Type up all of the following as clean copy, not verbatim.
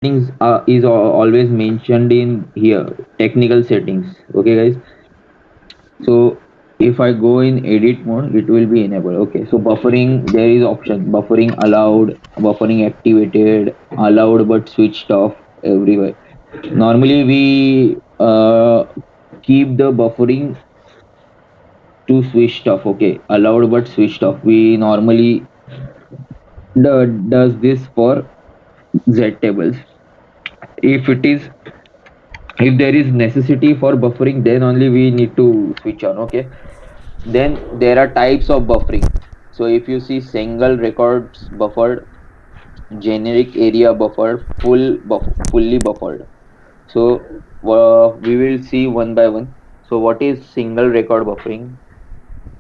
settings is always mentioned in here, technical settings. Okay, guys. So if I go in edit mode, it will be enabled. Okay, so buffering, there is option buffering allowed, buffering activated, allowed but switched off everywhere. Normally we keep the buffering to switched off. Okay, allowed but switched off. We normally does this for Z tables. If it is, if there is necessity for buffering, then only we need to switch on. Okay, then there are types of buffering. So if you see single records buffered, generic area buffered, fully buffered. So we will see one by one. So what is single record buffering?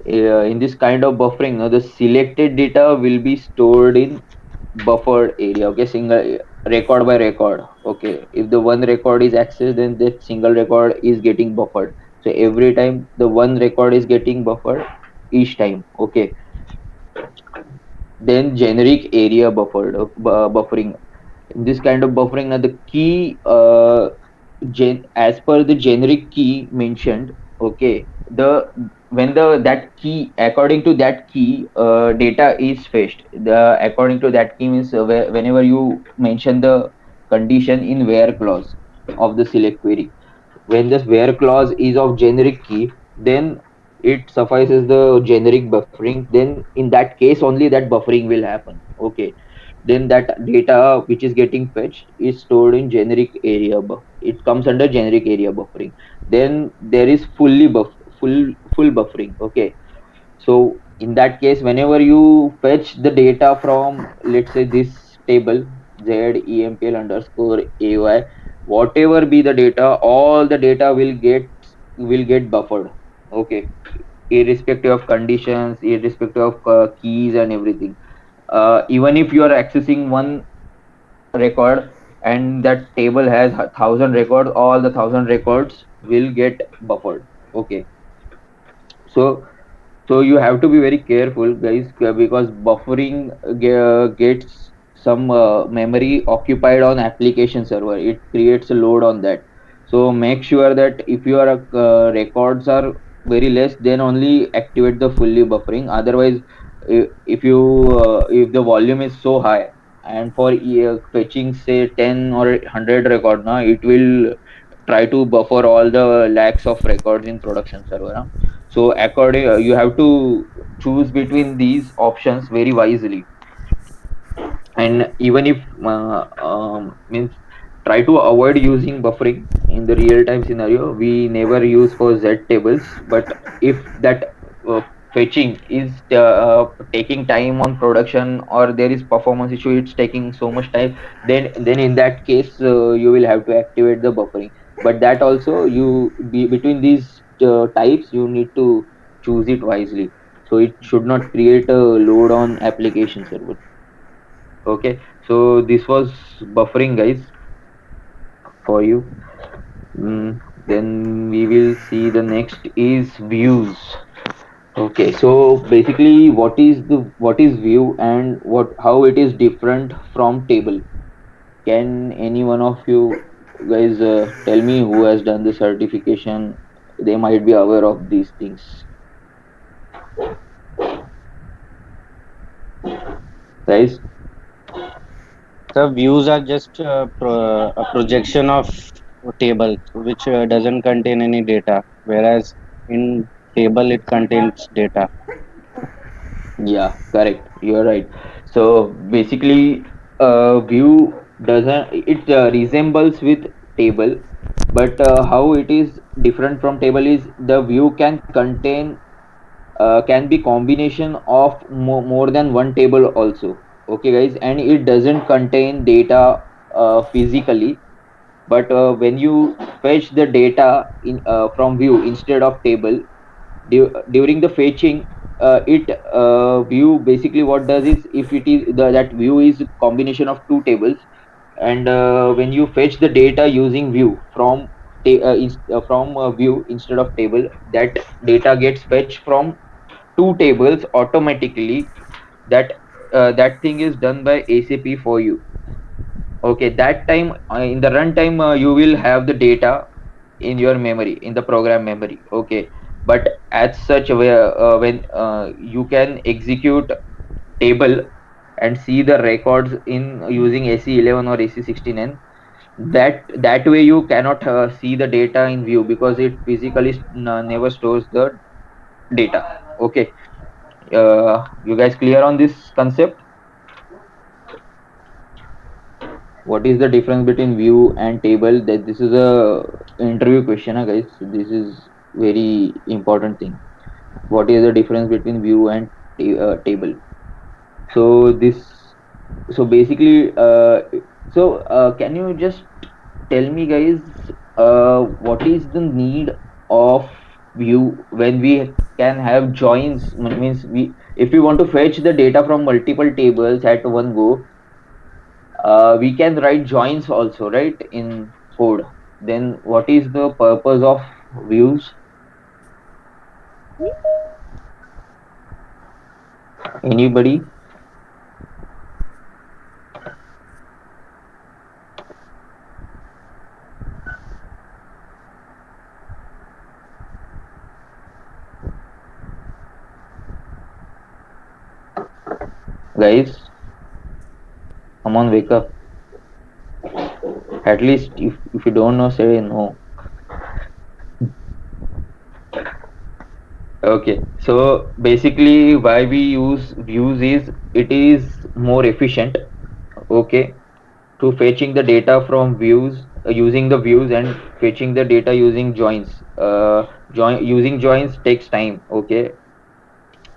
In this kind of buffering, the selected data will be stored in buffered area. Okay, single record by record. Okay, if the one record is accessed, then that single record is getting buffered. So every time the one record is getting buffered each time. Okay, then generic area buffering. In this kind of buffering, the key as per the generic key mentioned. Okay, the when the that key, according to that key, data is fetched. The according to that key means whenever you mention the condition in where clause of the select query, when this where clause is of generic key, then it suffices the generic buffering. Then in that case only that buffering will happen. Okay, then that data which is getting fetched is stored in generic area it comes under generic area buffering. Then there is full buffering. Okay, so in that case, whenever you fetch the data from, let's say, this table ZEMPL underscore AY, whatever be the data, all the data will get buffered. Okay, irrespective of conditions, irrespective of keys and everything. Even if you are accessing one record and that table has 1,000 records, all the 1,000 records will get buffered. Okay, so you have to be very careful, guys, because buffering gets some memory occupied on application server. It creates a load on that. So make sure that if your records are very less, then only activate the fully buffering. Otherwise, if the volume is so high, and for fetching say 10 or 100 record, now it will try to buffer all the lakhs of records in production server. So according, you have to choose between these options very wisely. And even if means, try to avoid using buffering in the real time scenario. We never use for Z tables, but if that fetching is taking time on production, or there is performance issue, it's taking so much time, then in that case you will have to activate the buffering. But that also, between these types, you need to choose it wisely, so it should not create a load on application server. Okay, so this was buffering, guys, for you. Then we will see the next is views. Okay, so basically, what is view, and what how it is different from table? Can any one of you guys tell me who has done the certification? They might be aware of these things, guys. The views are just a projection of table which doesn't contain any data, whereas in table it contains data. Yeah, correct. You're right. So basically, view doesn't, it resembles with table, but how it is different from table is the view can contain, can be combination of more than one table also. Okay, guys, and it doesn't contain data physically, but when you fetch the data in from view instead of table, during the fetching, it view basically what does is, if it is that view is combination of two tables, and when you fetch the data using view from view instead of table, that data gets fetched from two tables automatically. That thing is done by ACP for you. Okay, that time in the runtime you will have the data in your memory, in the program memory. Okay, but as such when you can execute table and see the records in using AC11 or AC16N, that way you cannot see the data in view because it physically never stores the data. Okay, you guys clear on this concept? What is the difference between view and table? That this is a interview question, guys. This is very important thing. What is the difference between view and table? So basically, can you just tell me, guys, what is the need of view when we can have joins? Means we, if we want to fetch the data from multiple tables at one go, we can write joins also, right, in code. Then what is the purpose of views? Anybody? Guys, come on, wake up. At least if you don't know, say no. Okay, so basically why we use views is it is more efficient, okay, to fetching the data from views, using the views and fetching the data using joins. Using joins takes time, okay,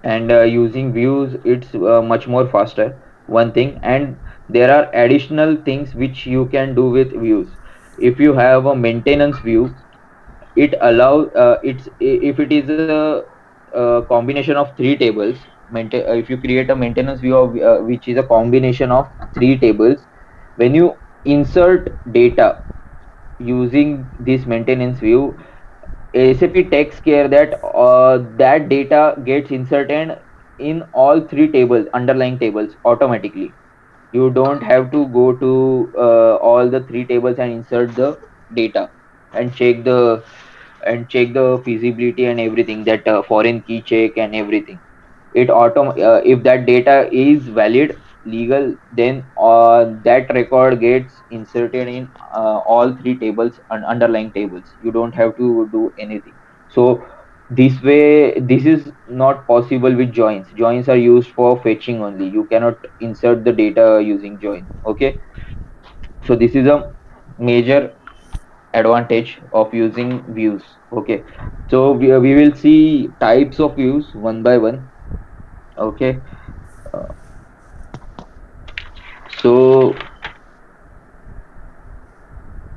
and using views it's much more faster, one thing. And there are additional things which you can do with views. If you have a maintenance view, it allows if it is a combination of three tables. If you create a maintenance view of which is a combination of three tables, when you insert data using this maintenance view, ASAP takes care that that data gets inserted in all three tables, underlying tables, automatically. You don't have to go to all the three tables and insert the data and check the feasibility and everything, that foreign key check and everything. If that data is valid, legal, then that record gets inserted in all three tables and underlying tables. You don't have to do anything. So this way, this is not possible with joins are used for fetching only. You cannot insert the data using join. Okay, so this is a major advantage of using views. Okay, so we will see types of views one by one. Okay, uh, so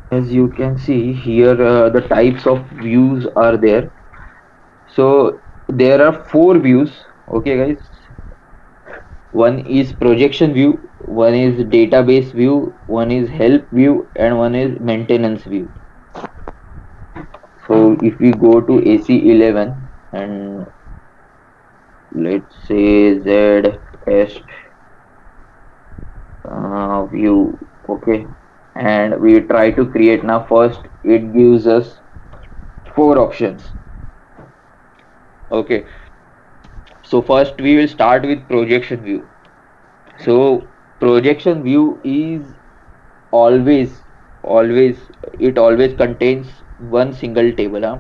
as you can see here, the types of views are there. So there are four views. Okay, guys. One is projection view, one is database view, one is help view, and one is maintenance view. So if we go to AC11 and let's say Z test view, okay, and we try to create, now first it gives us four options. Okay, so first we will start with projection view. So projection view is always it always contains one single table, huh?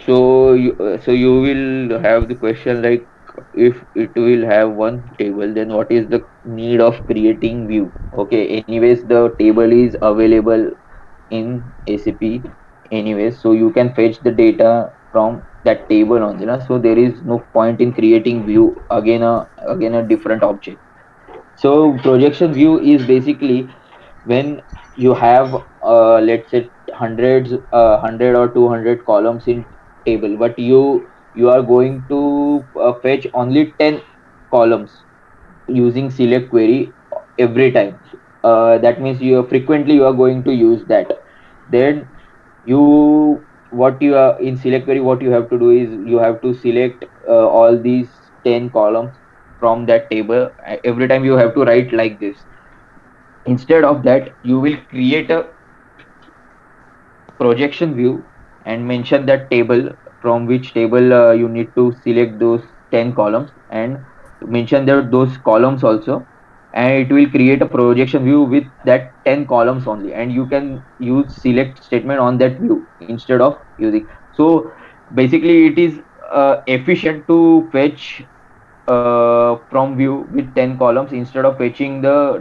So you will have the question like, if it will have one table, then what is the need of creating view? Okay, anyways the table is available in ACP anyways, so you can fetch the data from that table only, na? So there is no point in creating view again a different object. So projection view is basically when you have let's say hundreds 100 or 200 columns in table, but you are going to fetch only 10 columns using select query every time. That means you frequently you are going to use that. Then you what you are in select query, what you have to do is you have to select all these 10 columns from that table. Every time you have to write like this. Instead of that, you will create a projection view and mention that table, from which table you need to select those 10 columns, and mention those columns also, and it will create a projection view with that 10 columns only, and you can use select statement on that view instead of using. So basically it is efficient to fetch from view with 10 columns instead of fetching the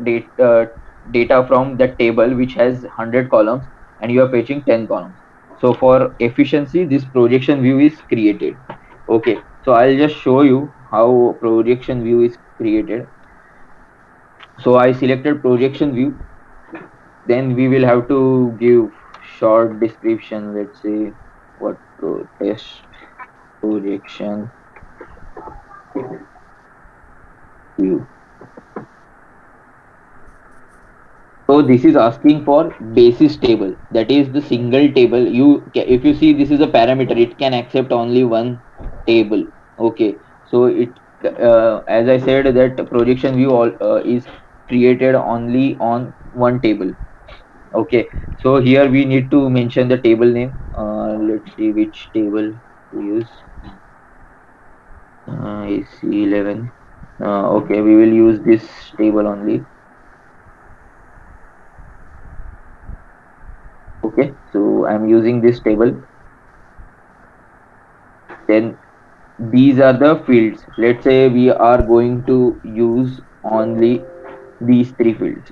data from that table which has 100 columns and you are fetching 10 columns. So for efficiency, this projection view is created. Okay, so I'll just show you how projection view is created. So I selected projection view, then we will have to give short description. Let's say what test projection view. So this is asking for basis table, that is the single table. If you see, this is a parameter, it can accept only one table. Okay, so it as I said that projection view is created only on one table. Okay, so here we need to mention the table name. Let's see which table to use. AC11. Okay, we will use this table only. Okay, so I'm using this table. Then these are the fields. Let's say we are going to use only these three fields.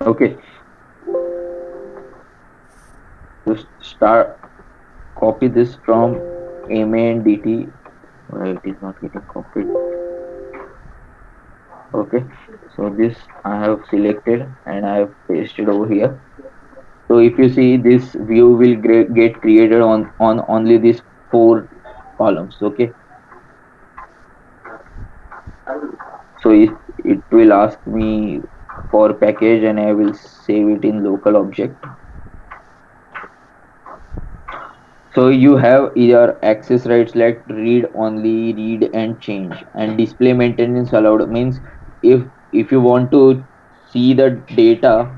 Okay, just start copy this from MNDT. It is not getting copied. Okay, so this I have selected and I have pasted over here. So if you see, this view will get created on only these 4 columns. Okay, so it will ask me for package and I will save it in local object. So you have either access rights like read only, read and change, and display maintenance allowed. Means if you want to see the data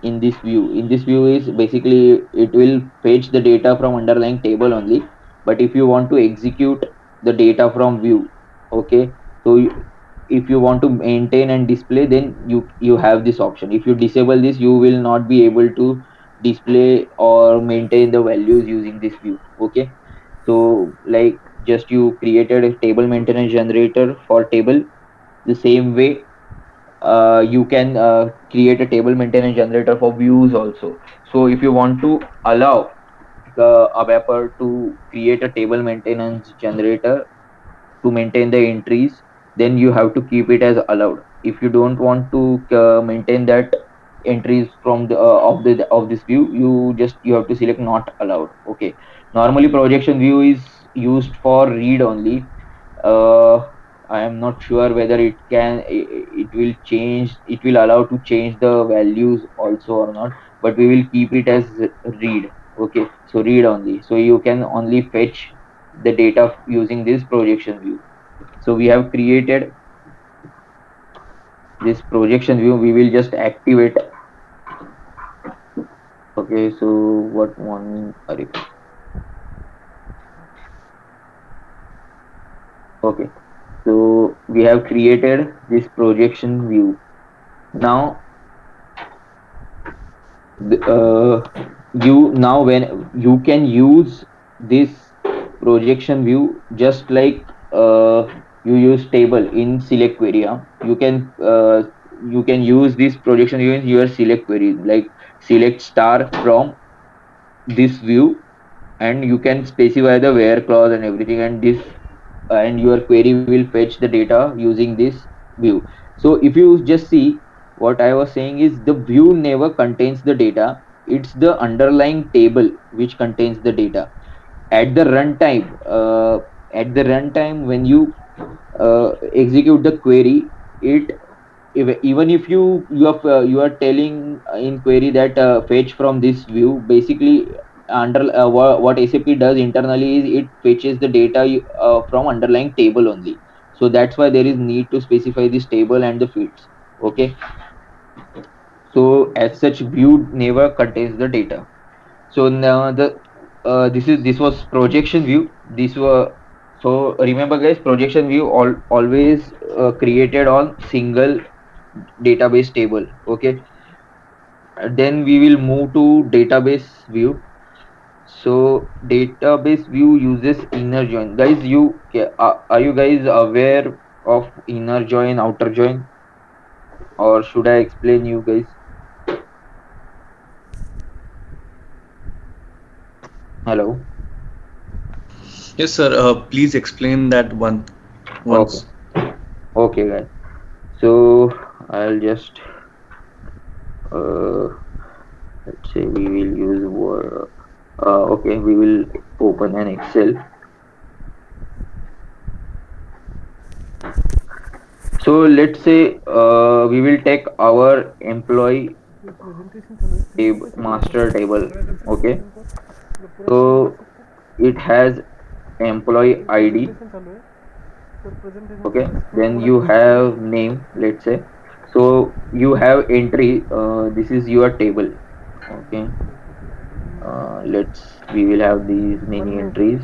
in this view is basically it will fetch the data from underlying table only, but if you want to execute the data from view, okay, so if you want to maintain and display, then you have this option. If you disable this, you will not be able to display or maintain the values using this view. Okay, so like just you created a table maintenance generator for table, the same way you can create a table maintenance generator for views also. So if you want to allow the ABAPer to create a table maintenance generator to maintain the entries, then you have to keep it as allowed. If you don't want to maintain that entries from the of this view, you have to select not allowed. Okay, normally projection view is used for read only. I am not sure whether it will change, it will allow to change the values also or not, but we will keep it as read. Okay, so read only, so you can only fetch the data using this projection view. So we have created this projection view, we will just activate. Okay, so what one okay, so we have created this projection view. Now when you can use this projection view just like you use table in select query. You can use this projection view in your select query, like select star from this view, and you can specify the where clause and everything, and your query will fetch the data using this view. So if you just see, what I was saying is the view never contains the data, it's the underlying table which contains the data. At the runtime when you execute the query, it even if you are telling in query that fetch from this view, basically what SAP does internally is it fetches the data from underlying table only. So that's why there is need to specify this table and the fields. Okay, so as such, view never contains the data. So now this was projection view. These were, so remember guys, projection view always created on single database table. Okay, then we will move to database view. So database view uses inner join. Guys, are you guys aware of inner join, outer join, or should I explain you guys? Hello. Yes, sir. Please explain that one Okay. once. Okay, guys. So I'll just uh, let's say we will use Word. Okay, we will open an Excel. So let's say we will take our employee master table. Okay, so it has employee ID. Okay, then you have name. Let's say, so you have entry. This is your table. Okay, we will have these many entries.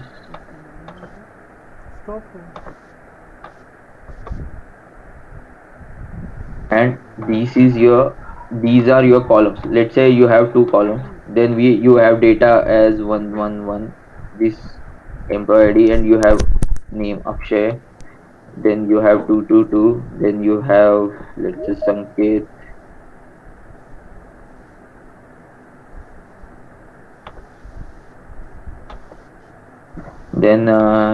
And these are your columns. Let's say you have two columns, then you have data as 111, this employee ID, and you have name Akshay, then you have 222, then you have, let's say, Sanket, then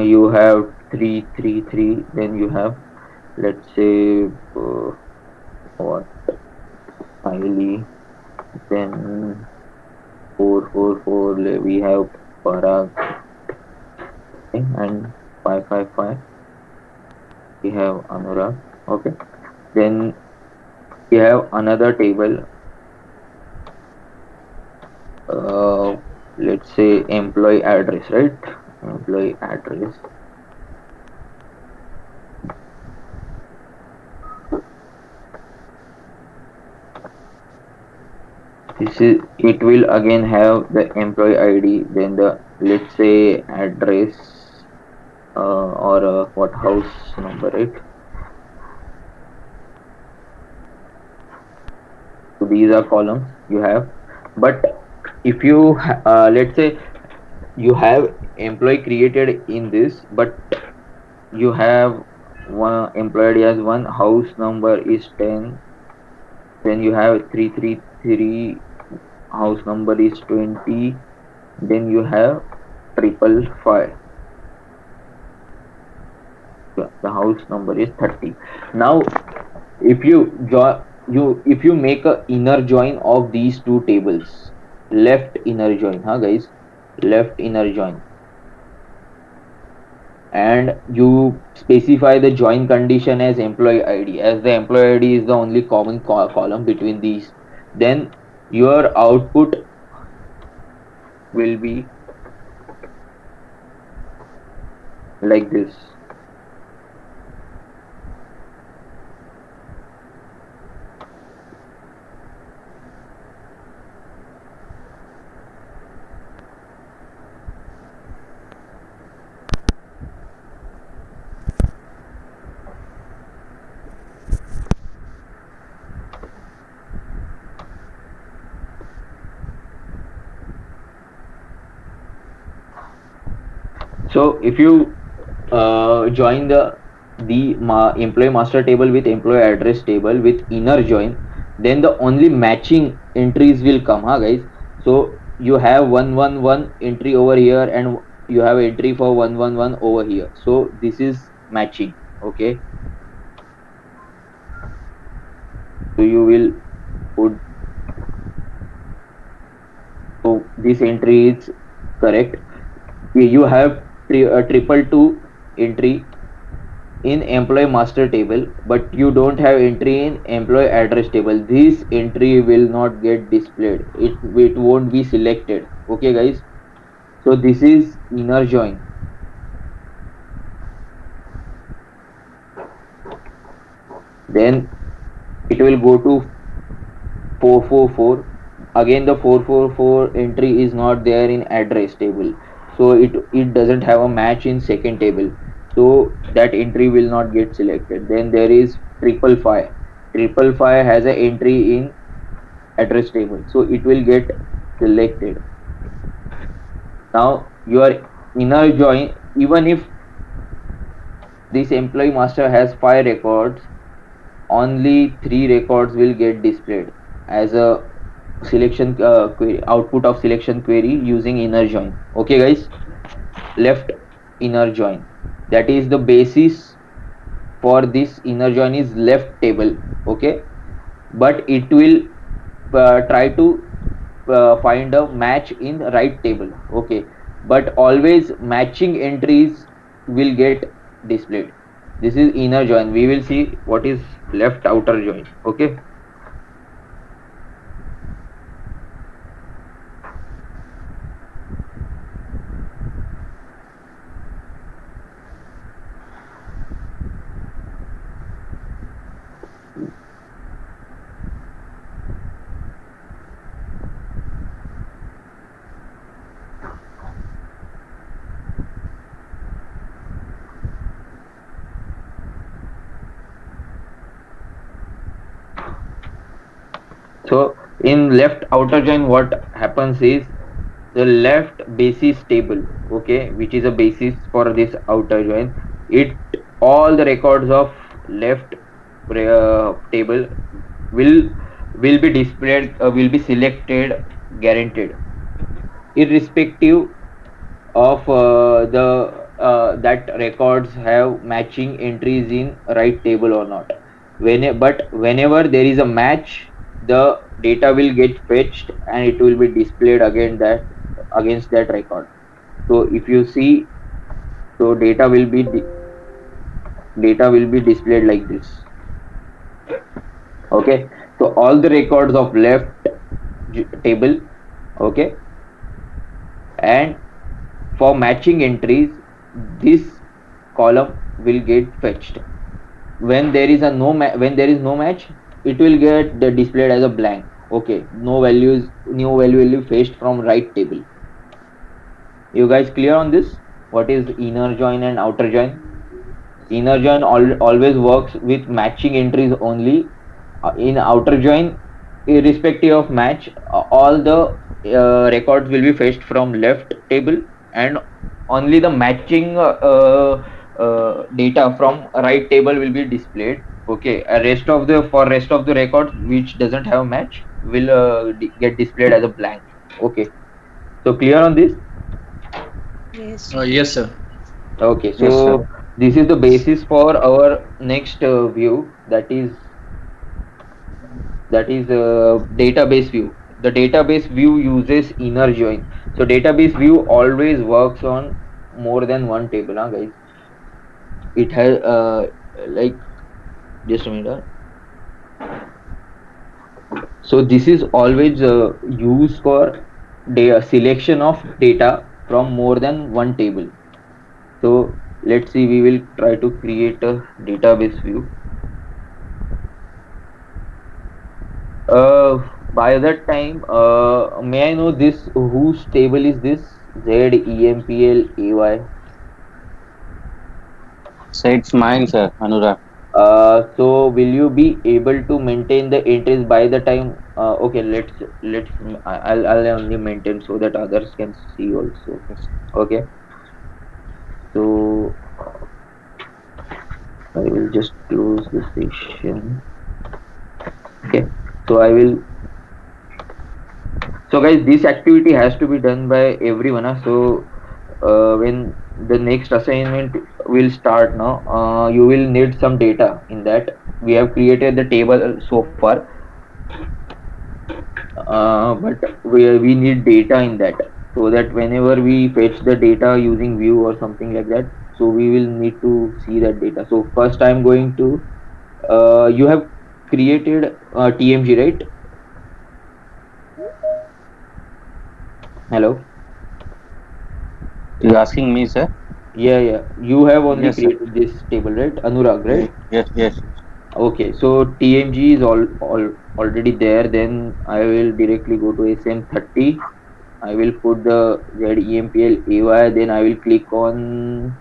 you have 333, then you have, let's say, what, Smiley, then 444, we have Parag, okay, and 555 we have Anurag. Okay, then we have another table, uh, let's say employee address, right? Employee address. This is, it will again have the employee ID, then the, let's say, address, or what, house number, right? So these are columns you have. But if you let's say you have employee created in this, but you have one employee as one, house number is 10, then you have 333, house number is 20, then you have 555, the house number is 30. Now if you if you make a inner join of these two tables, left inner join, guys, left inner join, and you specify the join condition as employee ID, as the employee ID is the only common column between these, then your output will be like this. So if you join the employee master table with employee address table with inner join, then the only matching entries will come, guys. So you have 111 entry over here, and you have entry for 111 over here, so this is matching. Okay, so you will put, so this entry is correct. You have triple two entry in employee master table, but you don't have entry in employee address table. This entry will not get displayed, it won't be selected. Okay guys, so this is inner join. Then it will go to 444. Again, the 444 entry is not there in address table, so it doesn't have a match in second table, so that entry will not get selected. Then there is 555. 555 has an entry in address table, so it will get selected. Now your inner join, even if this employee master has 5 records, only 3 records will get displayed as a selection query, output of selection query using inner join. Okay guys, left inner join, that is the basis for this inner join is left table. Okay, but it will try to find a match in right table. Okay, but always matching entries will get displayed. This is inner join. We will see what is left outer join. Okay, so in left outer join, what happens is the left basis table, okay, which is a basis for this outer join, it all the records of left table will will be displayed, will be selected, guaranteed, irrespective of the that records have matching entries in right table or not. But whenever there is a match, the data will get fetched and it will be displayed again that against that record. So if you see, so data will be displayed like this. Okay, so all the records of left table, okay, and for matching entries, this column will get fetched. When there is a when there is no match, it will get displayed as a blank. Okay, no values, new value will be fetched from right table. You guys clear on this? What is inner join and outer join? Inner join always works with matching entries only. In outer join, irrespective of match, all the records will be fetched from left table, and only the matching data from right table will be displayed. Okay, rest of the records which doesn't have a match will get displayed as a blank. Okay, so clear on this? Yes. Yes, sir. Okay, Yes, sir. so this is the basis for our next view, that is database view. The database view uses inner join. So database view always works on more than one table, huh, guys. It has like, just a minute. So this is always used for selection of data from more than one table. So let's see, we will try to create a database view. By that time, may I know this, whose table is this? ZEMPLAY. So it's mine, sir, Anurag. So will you be able to maintain the entries by the time? Okay, let's I'll only maintain so that others can see also. Okay, so I will just close the session. Okay, so I will. So guys, this activity has to be done by everyone. So when the next assignment will start now, you will need some data in that. We have created the table so far, but we need data in that, so that whenever we fetch the data using view or something like that, so we will need to see that data. So first I'm going to, you have created TMG, right? Hello. You asking me, sir? Yeah, you have only Yes, sir. created this table, right, Anurag, right? Yes, yes. Okay, so TMG is already there. Then I will directly go to SM30. I will put the ZEMPL AY. Then I will click on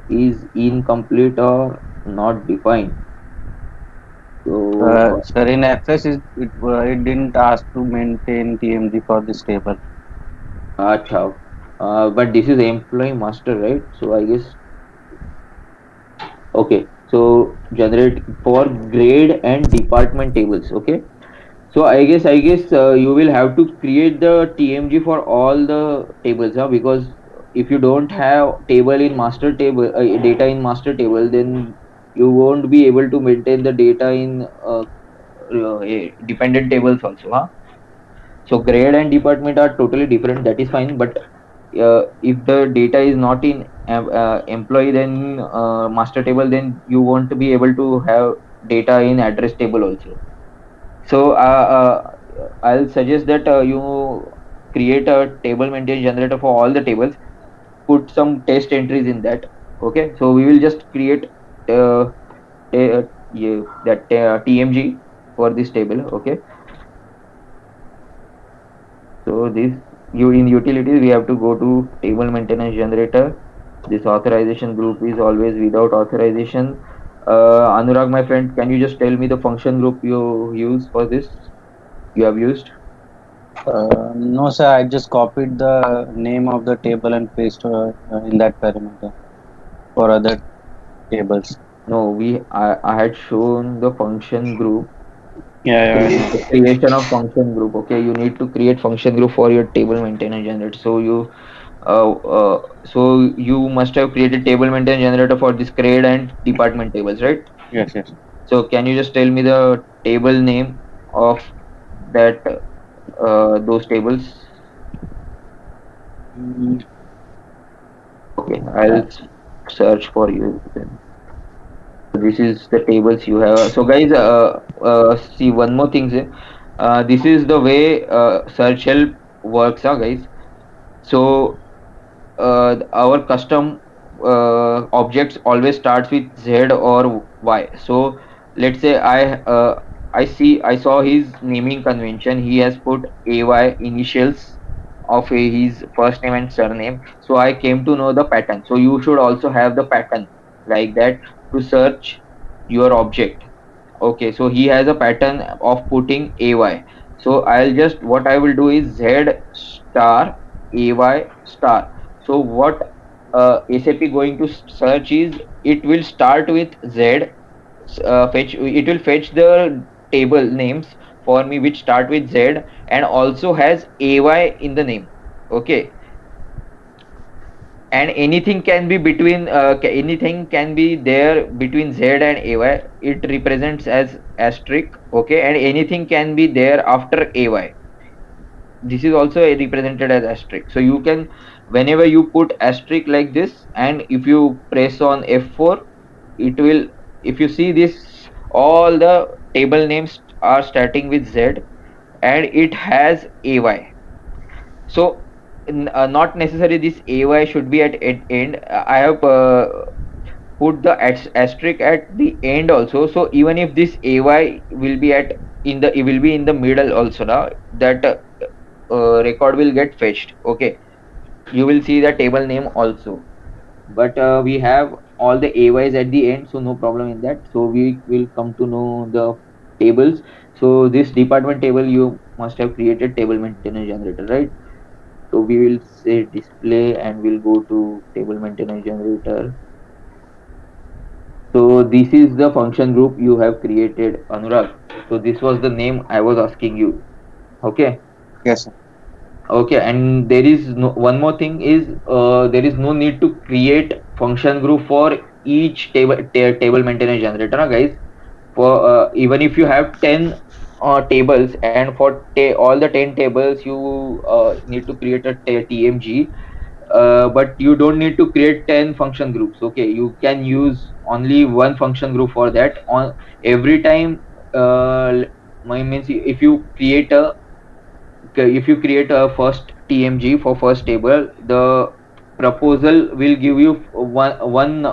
is incomplete or not defined. So, Sir, in FS, it didn't ask to maintain TMG for this table. acha. But this is employee master, right? So I guess okay. So generate for grade and department tables. Okay. So I guess you will have to create the TMG for all the tables, huh? Because if you don't have table in master table, data in master table, then you won't be able to maintain the data in dependent tables also, huh? So grade and department are totally different. That is fine, but if the data is not in employee then master table, then you won't be able to have data in address table also. So I'll suggest that you create a table maintain generator for all the tables. Put some test entries in that. Okay, so we will just create uh, yeah, that TMG for this table. Okay, so this you in utilities we have to go to table maintenance generator. This authorization group is always without authorization. Anurag, my friend, can you just tell me the function group you use for this? You have used? No, sir, I just copied the name of the table and paste in that parameter for other tables. No, I had shown the function group, Yeah, create yeah. creation of function group. Okay, you need to create function group for your table maintenance generator. So you must have created table maintenance generator for this grade and department tables, right? Yes, yes. So can you just tell me the table name of that those tables? Mm, Okay, uh, I'll search for you then. This is the tables you have. So guys, see one more thing. This is the way search help works, guys. So our custom objects always starts with Z or Y. So let's say I saw his naming convention. He has put AY initials of his first name and surname. So I came to know the pattern. So you should also have the pattern like that to search your object. Okay, so he has a pattern of putting AY. So I'll just what I will do is Z star AY star. So what SAP going to search is it will start with Z, fetch it will fetch the table names for me which start with Z and also has AY in the name. Okay, and anything can be between anything can be there between Z and AY. It represents as asterisk. Okay, and anything can be there after AY. This is also represented as asterisk. So you can whenever you put asterisk like this and if you press on F4, it will, if you see this, all the table names are starting with Z and it has AY. So not necessarily this AY should be at end. I have put the asterisk at the end also. So even if this AY will be at in the it will be in the middle also now that record will get fetched. Okay, you will see the table name also. But we have all the AYs at the end, so no problem in that. So we will come to know the tables. So this department table you must have created table maintenance generator, right? So we will say display and we'll go to table maintenance generator. So this is the function group you have created, Anurag. So this was the name I was asking you. Okay. yes, sir. Okay, and there is no one more thing is there is no need to create function group for each table maintenance generator, guys. For even if you have 10 tables and for all the 10 tables you need to create a TMG, but you don't need to create 10 function groups. Okay, you can use only one function group for that on every time. My means if you create a first TMG for first table, the proposal will give you one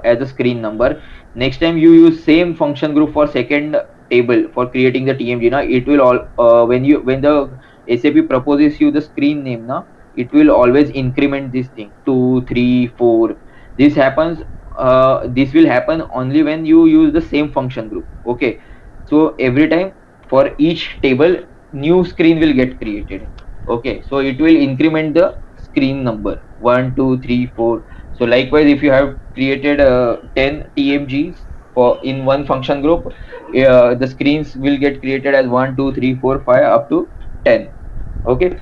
as a screen number. next time you use same function group for second table for creating the TMG, now it will all when the SAP proposes you the screen name, now it will always increment this thing 2 3 4. This happens, this will happen only when you use the same function group. Okay, so every time for each table new screen will get created. Okay, so it will increment the screen number 1 2 3 4. So likewise, if you have created 10 TMGs for in one function group, the screens will get created as 1 2 3 4 5 up to 10. Okay,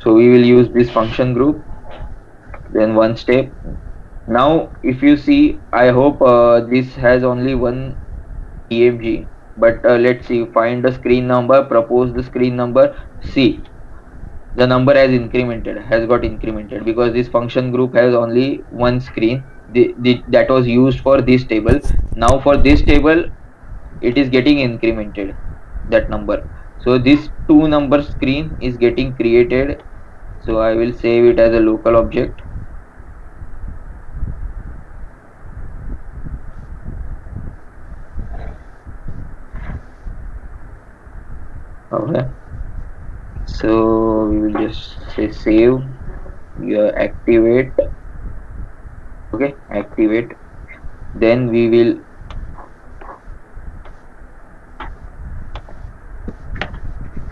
so we will use this function group, then one step. Now if you see, I hope this has only one TMG, but let's see, find the screen number, propose the screen number. See, the number has got incremented because this function group has only one screen, that was used for this table. Now for this table it is getting incremented, that number. So this two number screen is getting created. So I will save it as a local object. Okay, so we will just say save, activate. Okay, activate. Then we will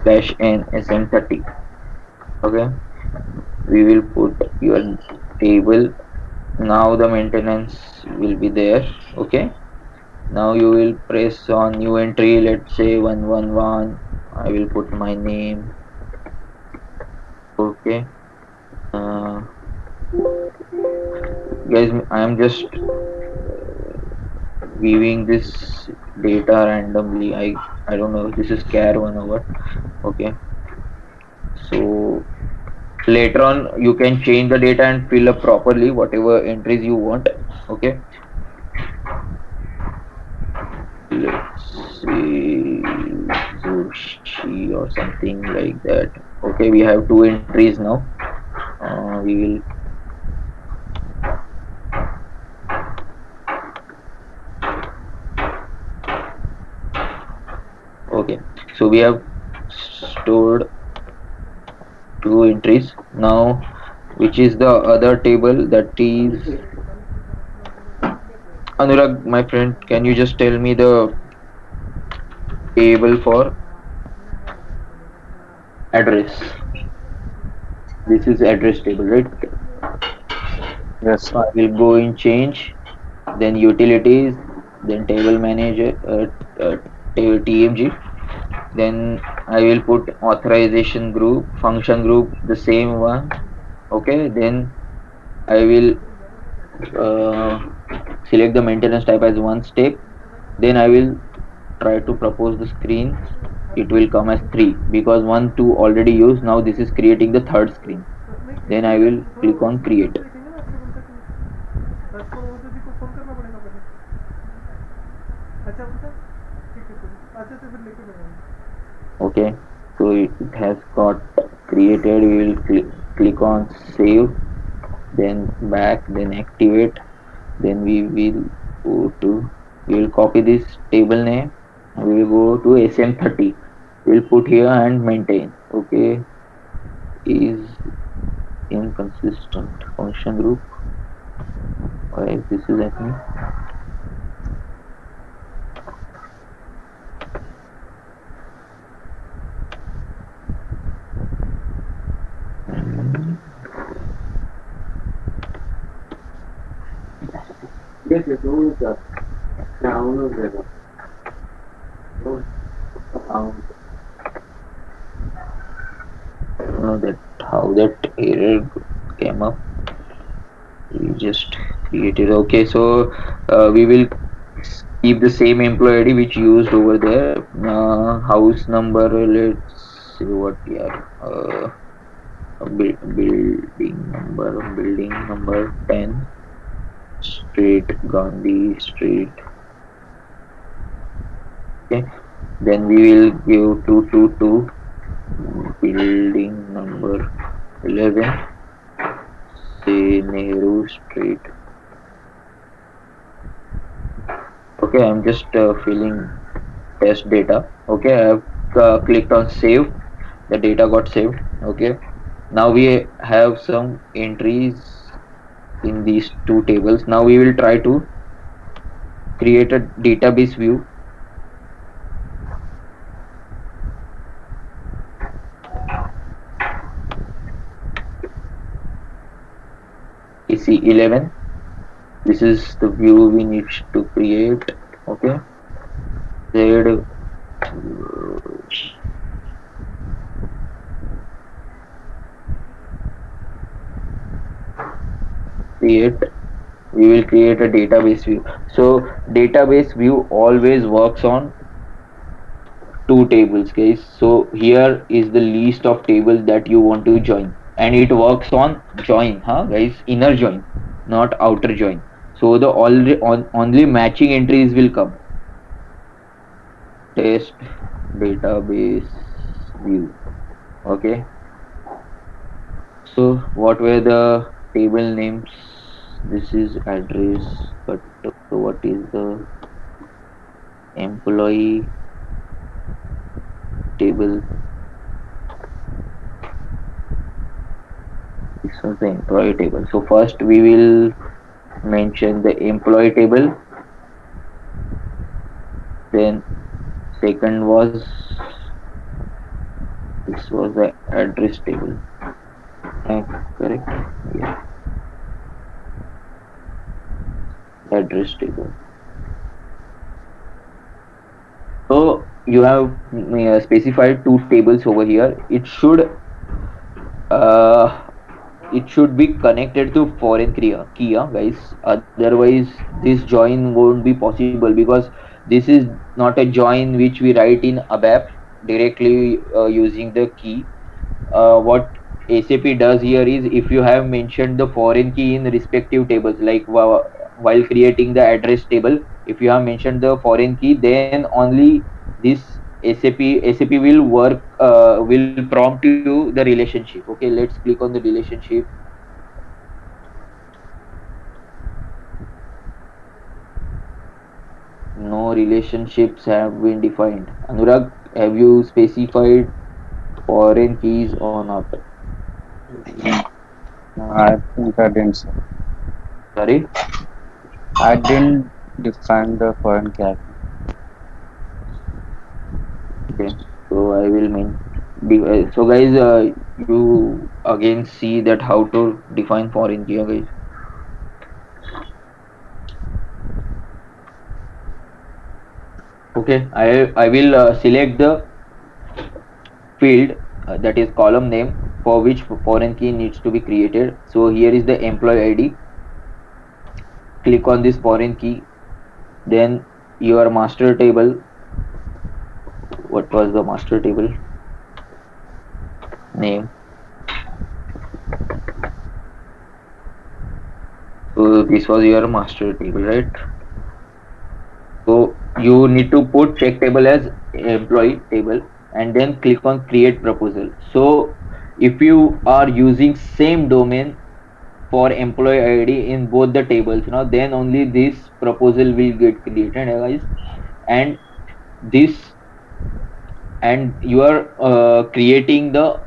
/n sm30. Okay, we will put your table. Now the maintenance will be there. Okay, now you will press on new entry, let's say 111. I will put my name. Okay, guys, I am just viewing this data randomly. I don't know if this is char one or what. Okay, so later on you can change the data and fill up properly whatever entries you want. Okay, let's see, Sushi or something like that. Okay, we have two entries now. We will okay, so we have stored two entries. Now which is the other table? That is, Anurag, my friend, can you just tell me the table for address? This is address table, right? Yes. So I will go in change, then utilities, then table manager, TMG. Then I will put authorization group, function group, the same one. Okay, then I will select the maintenance type as one step. Then I will try to propose the screen. It will come as 3 because 1 2 already used. Now this is creating the third screen. Then I will click on create. Okay, so it has got created. We will click on save, then back, then activate. Then we will go to, we will copy this table name, we will go to SM30. We will put here and maintain. Okay, is inconsistent function group. Why this is happening? Yes, yes, no, sir. Now, no, sir. That how that error came up. We just created. Okay, so we will keep the same employee ID which used over there. House number, let's see what we are. Building number 10, street Gandhi Street. Okay, then we will give 222, building number 11, say Nehru Street. Okay, I'm just filling test data. Okay, I have clicked on save. The data got saved. Okay, now we have some entries in these two tables. Now we will try to create a database view. EC11. This is the view we need to create. Okay, Z create. We will create a database view. So database view always works on two tables, guys. So here is the list of tables that you want to join, and it works on join, guys, inner join, not outer join. So the only matching entries will come. Test database view. Okay. So what were the table names? This is address, but what is the employee table? This was the employee table. So first we will mention the employee table. Then second was, this was the address table. Correct? Yeah. Address table. So you have specified two tables over here. It should be connected to foreign key, guys. Otherwise this join won't be possible, because this is not a join which we write in ABAP directly using the key. What SAP does here is, if you have mentioned the foreign key in respective tables, like while creating the address table, if you have mentioned the foreign key, then only this SAP will prompt you the relationship. Okay, let's click on the relationship. No relationships have been defined. Anurag, have you specified foreign keys or not? I think I didn't say. Sorry? I didn't define the foreign key. Okay, so I will so guys, you again see that how to define foreign key, guys. Okay, I will select the field, that is column name, for which foreign key needs to be created. So here is the employee ID. Click on this foreign key. Then your master table. What was the master table name? So this was your master table, right? So you need to put check table as employee table, and then click on create proposal. So if you are using same domain for employee ID in both the tables, then only this proposal will get created, guys. And this, and you are creating the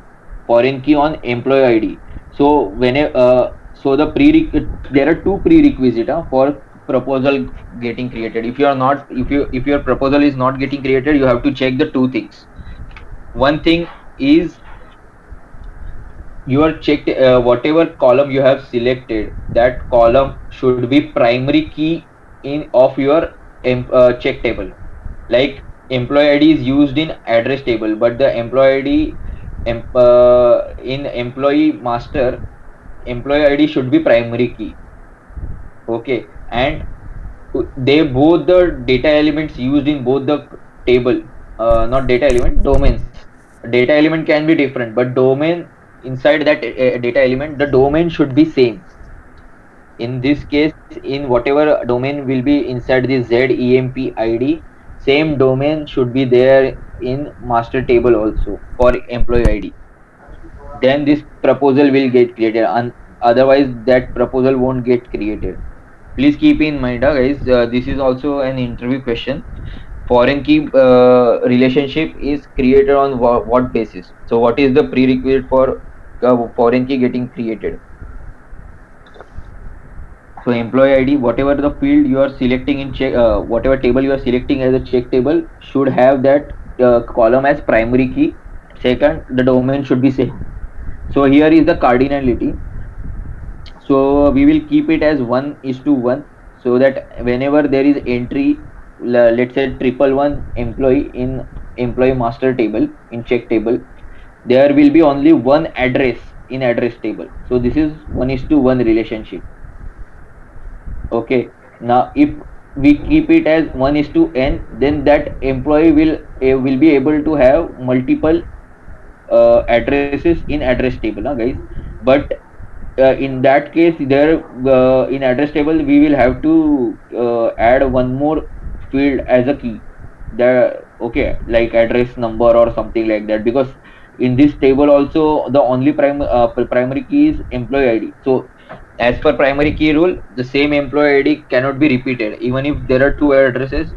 foreign key on employee ID. So whenever there are two prerequisites for proposal getting created. If your proposal is not getting created, you have to check the two things. One thing is, you are checked whatever column you have selected, that column should be primary key of your check table. Like employee ID is used in address table, but the employee ID in employee master, employee ID should be primary key. Okay, and they both the data elements used in both the table, not data element, domains. Data element can be different, but domain inside that data element, the domain should be same. In this case, in whatever domain will be inside the ZEMP ID, same domain should be there in master table also for employee ID. Then this proposal will get created. And otherwise that proposal won't get created. Please keep in mind, guys, this is also an interview question. Foreign key relationship is created on what basis? So what is the prerequisite for foreign key getting created? So employee ID, whatever the field you are selecting in check, whatever table you are selecting as a check table should have that column as primary key. Second, the domain should be same. So here is the cardinality. So we will keep it as 1:1, so that whenever there is entry, let's say 111 employee in employee master table in check table, there will be only one address in address table. So this is 1:1 relationship. Okay. Now if we keep it as 1:n, then that employee will be able to have multiple addresses in address table, guys. But in that case, there in address table we will have to add one more field as a key. The okay, like address number or something like that, because in this table also the only primary key is employee ID. So as per primary key rule, the same employee ID cannot be repeated. Even if there are two addresses,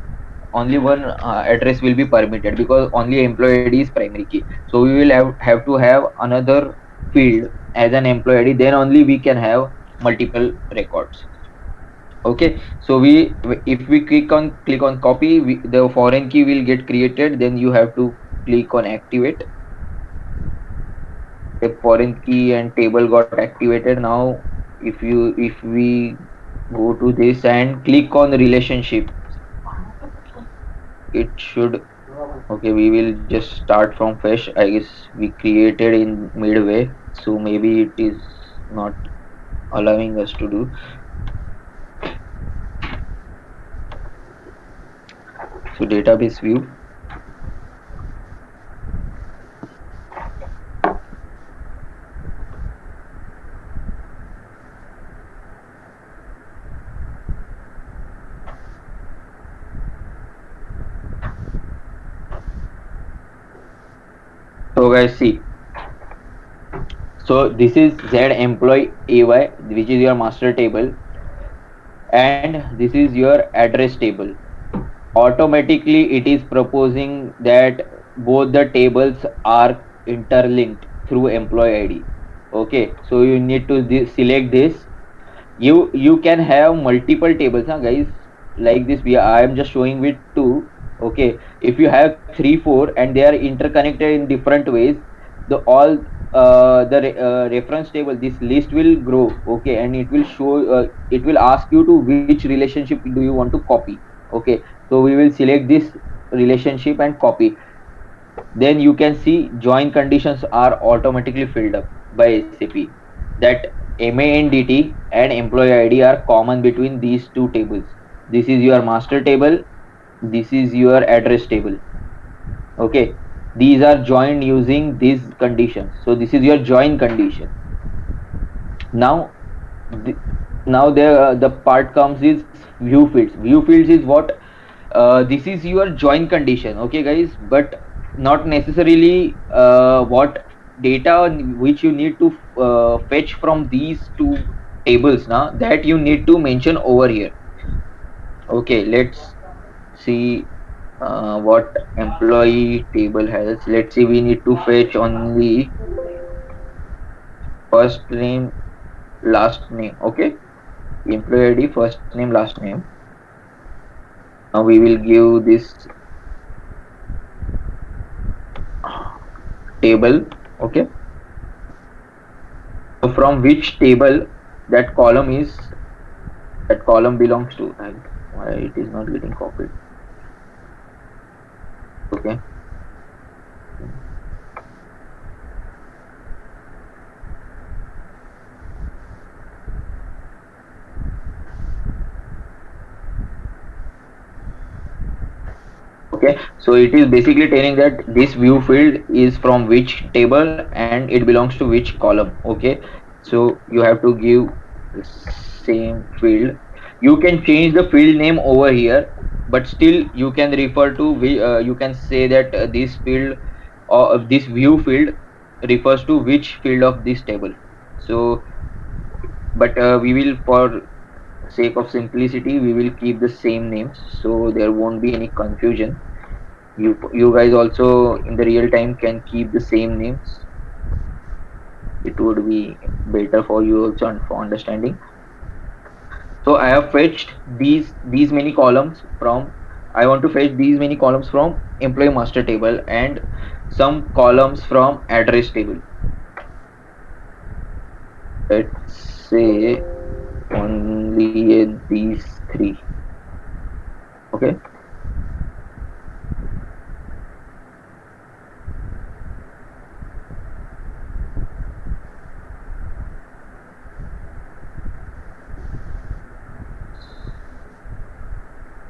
only one address will be permitted, because only employee ID is primary key. So we will have to have another field as an employee ID, then only we can have multiple records. Okay, so if we click on copy, the foreign key will get created. Then you have to click on activate. The foreign key and table got activated. Now if we go to this and click on relationship, it should, okay, we will just start from fresh. I guess we created in midway, so maybe it is not allowing us to do. So database view. So guys, see, so this is Z employee AY, which is your master table, and this is your address table. Automatically it is proposing that both the tables are interlinked through employee ID. Okay, so you need to select this. You can have multiple tables, guys, like this. I am just showing with two. Okay, if you have 3 4 and they are interconnected in different ways, the all the reference table, this list will grow. Okay, and it will show, it will ask you to which relationship do you want to copy. Okay, so we will select this relationship and copy. Then you can see join conditions are automatically filled up by SAP, that MANDT and employee ID are common between these two tables. This is your master table, this is your address table. Okay, these are joined using these conditions. So this is your join condition. Now now the part comes is view fields. View fields is what, this is your join condition. Okay guys, but not necessarily what data which you need to fetch from these two tables now, that you need to mention over here. Okay, let's see what employee table has. Let's see, we need to fetch only first name, last name. Okay, employee ID, first name, last name. Now we will give this table. Okay, so from which table that column belongs to, and why it is not getting copied. Okay, okay, so it is basically telling that this view field is from which table and it belongs to which column. Okay, so you have to give the same field. You can change the field name over here, but still you can refer to you can say that this field or this view field refers to which field of this table. So but we will, for sake of simplicity, we will keep the same names, so there won't be any confusion. You guys also in the real time can keep the same names. It would be better for you also and for understanding. So I have fetched these many columns from, I want to fetch these many columns from employee master table and some columns from address table. Let's say only these three. Okay.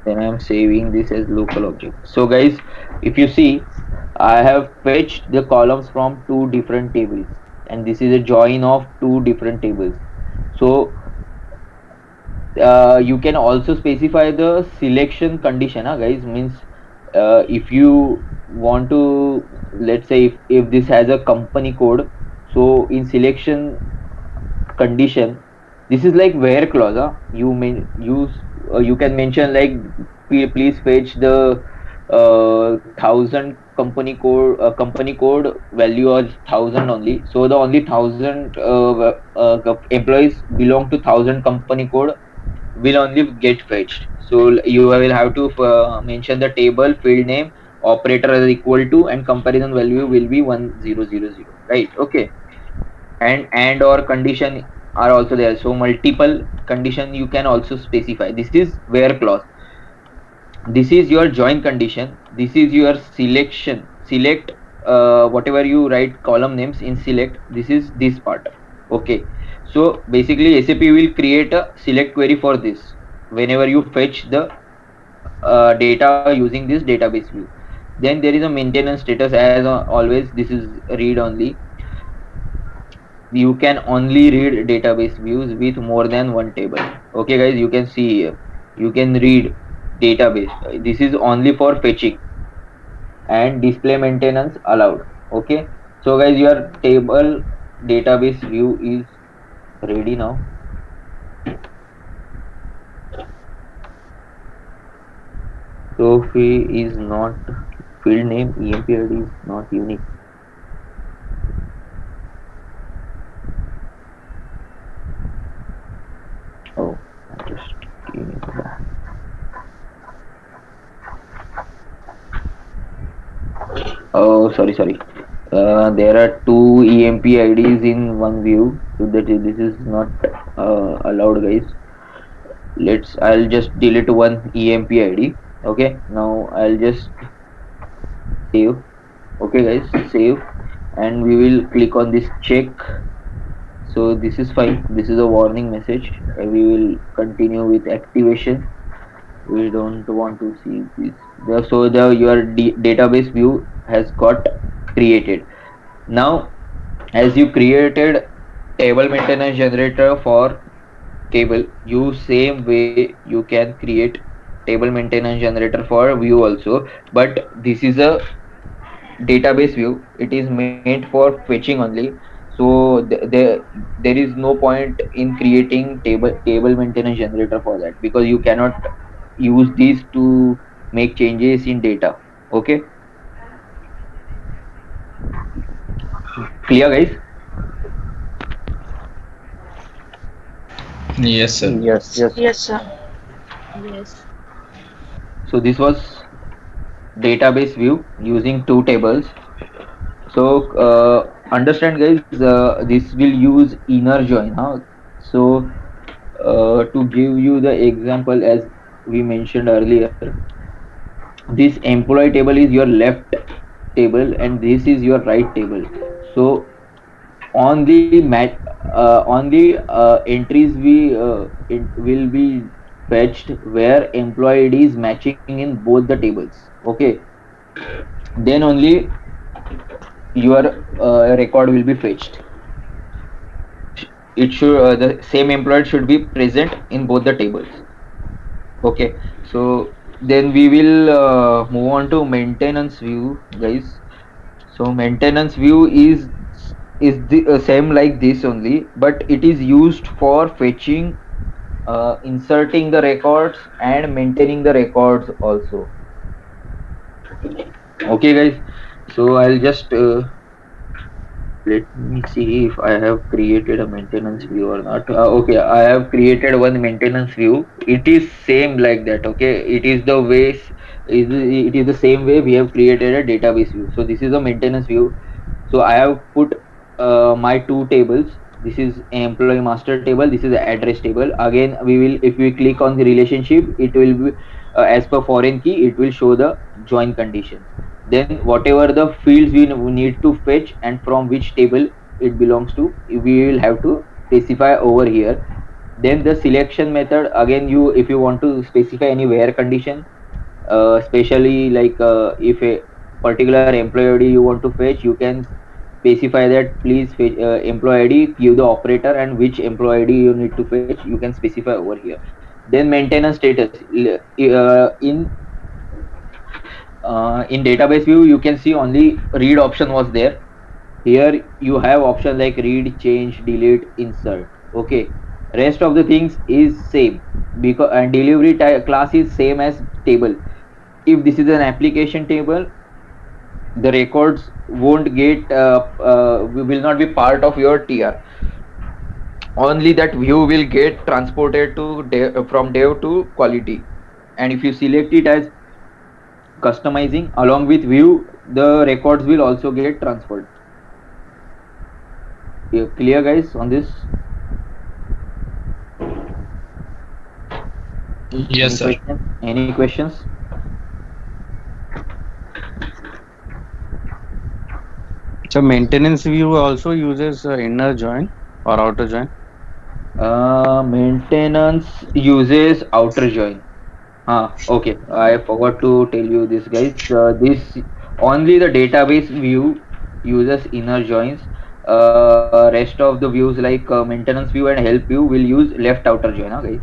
Then I'm saving this as local object. So guys, if you see, I have fetched the columns from two different tables, and this is a join of two different tables. So you can also specify the selection condition, guys. Means if you want to, let's say if this has a company code, so in selection condition, this is like where clause. You may use, you can mention like, please fetch the 1,000 company code value is 1,000 only. So the only 1,000 employees belong to 1,000 company code will only get fetched. So you will have to mention the table field name, operator is equal to, and comparison value will be 1000, right? Okay. And or condition are also there, so multiple condition you can also specify. This is where clause, this is your join condition, this is your selection, select whatever you write column names in select, this is this part. Okay, so basically SAP will create a select query for this whenever you fetch the data using this database view. Then there is a maintenance status, as always this is read only. You can only read database views with more than one table. Okay guys, you can see here, you can read database, this is only for fetching, and display maintenance allowed. Okay, so guys, your table database view is ready now. Sophie is not field name, EMP ID is not unique. Oh, just give me that. Oh, sorry. There are two EMP IDs in one view, so that this is not allowed, guys. I'll just delete one EMP ID. Okay, now I'll just save. Okay, guys, save, and we will click on this check. So this is fine. This is a warning message. We will continue with activation. We don't want to see this. So your database view has got created. Now, as you created table maintenance generator for table, you same way you can create table maintenance generator for view also. But this is a database view. It is made for fetching only. So there is no point in creating table maintenance generator for that, because you cannot use these to make changes in data. Okay, clear guys? Yes, sir. Yes. Yes, sir. Yes. So this was database view using two tables. So understand guys, this will use inner join. So to give you the example, as we mentioned earlier, this employee table is your left table and this is your right table. So on the entries it will be fetched where employee ID is matching in both the tables. Okay, then only your record will be fetched. It should the same employee should be present in both the tables. Okay, so then we will move on to maintenance view, guys. So maintenance view is is the same like this only, but it is used for fetching, inserting the records and maintaining the records also. Okay guys, so I'll just let me see if I have created a maintenance view or not. Okay, I have created one maintenance view. It is same like that. Okay, it is the way, it is the same way we have created a database view. So this is a maintenance view. So I have put my two tables. This is employee master table, this is the address table. Again, we will, if we click on the relationship, it will be as per foreign key, it will show the join conditions. Then whatever the fields we need to fetch and from which table it belongs to, we will have to specify over here. Then the selection method, again, you, if you want to specify any where condition, especially like if a particular employee ID you want to fetch, you can specify that please fetch employee ID, give the operator and which employee ID you need to fetch, you can specify over here. Then maintenance status, in database view you can see only read option was there. Here you have option like read, change, delete, insert. Okay, rest of the things is same, because and delivery class is same as table. If this is an application table, the records won't get will not be part of your TR. Only that view will get transported to from dev to quality. And if you select it as customizing along with view, the records will also get transferred. You clear guys on this? Yes, sir. Any questions? So maintenance view also uses inner join or outer join. Maintenance uses outer join. Okay, I forgot to tell you this guys. This only the database view uses inner joins. Rest of the views like maintenance view and help view will use left outer join. Guys.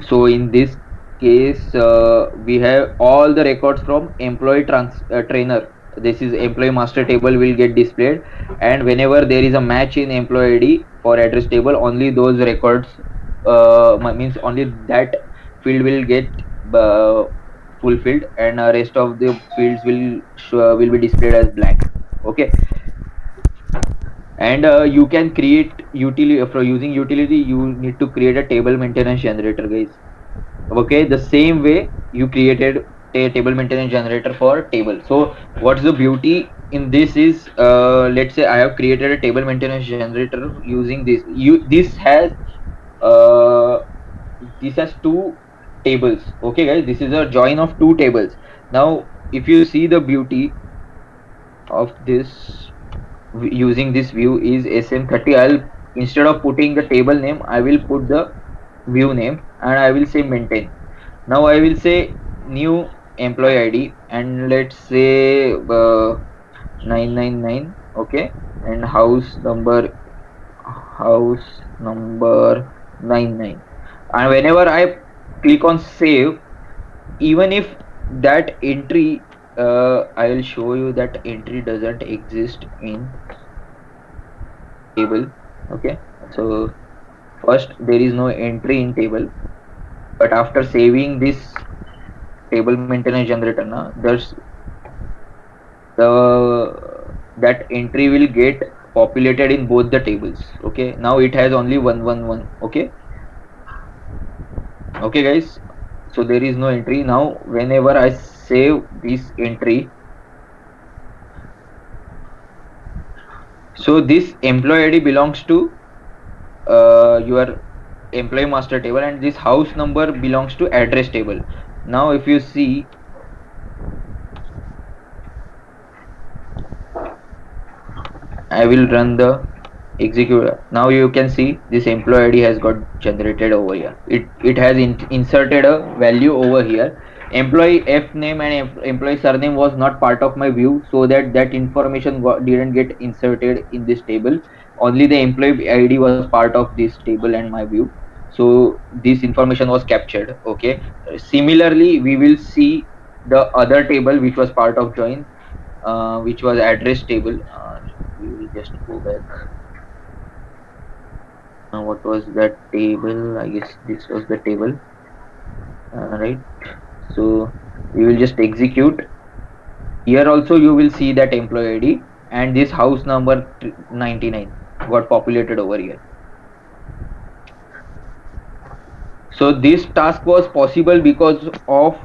So in this case, we have all the records from employee trainer. This is employee master table will get displayed, and whenever there is a match in employee ID for address table, only those records means only that field will get fulfilled, and rest of the fields will be displayed as blank. Okay, and you can create utility for using utility. You need to create a table maintenance generator, guys. Okay, the same way you created a table maintenance generator for table. So what's the beauty in this is, let's say I have created a table maintenance generator using this. This has two tables. Okay guys, this is a join of two tables. Now if you see the beauty of this using this view is SM30, I'll, instead of putting the table name, I will put the view name and I will say maintain. Now I will say new employee ID and let's say 999. Okay, and house number 99. And whenever I click on save, even if that entry, I will show you that entry doesn't exist in table. Okay, so first there is no entry in table, but after saving this table maintenance generator, there's that entry will get populated in both the tables. Okay, now it has only 111. Okay guys, so there is no entry. Now whenever I save this entry, so this employee ID belongs to your employee master table and this house number belongs to address table. Now if you see, I will run the executor. Now you can see this employee ID has got generated over here. It has inserted a value over here. Employee F name and employee surname was not part of my view, so that information didn't get inserted in this table. Only the employee ID was part of this table and my view, so this information was captured. Okay, similarly we will see the other table which was part of join, which was address table. just go back. What was that table? I guess this was the table, right? So we will just execute. Here also you will see that employee ID and this house number 99 got populated over here. So this task was possible because of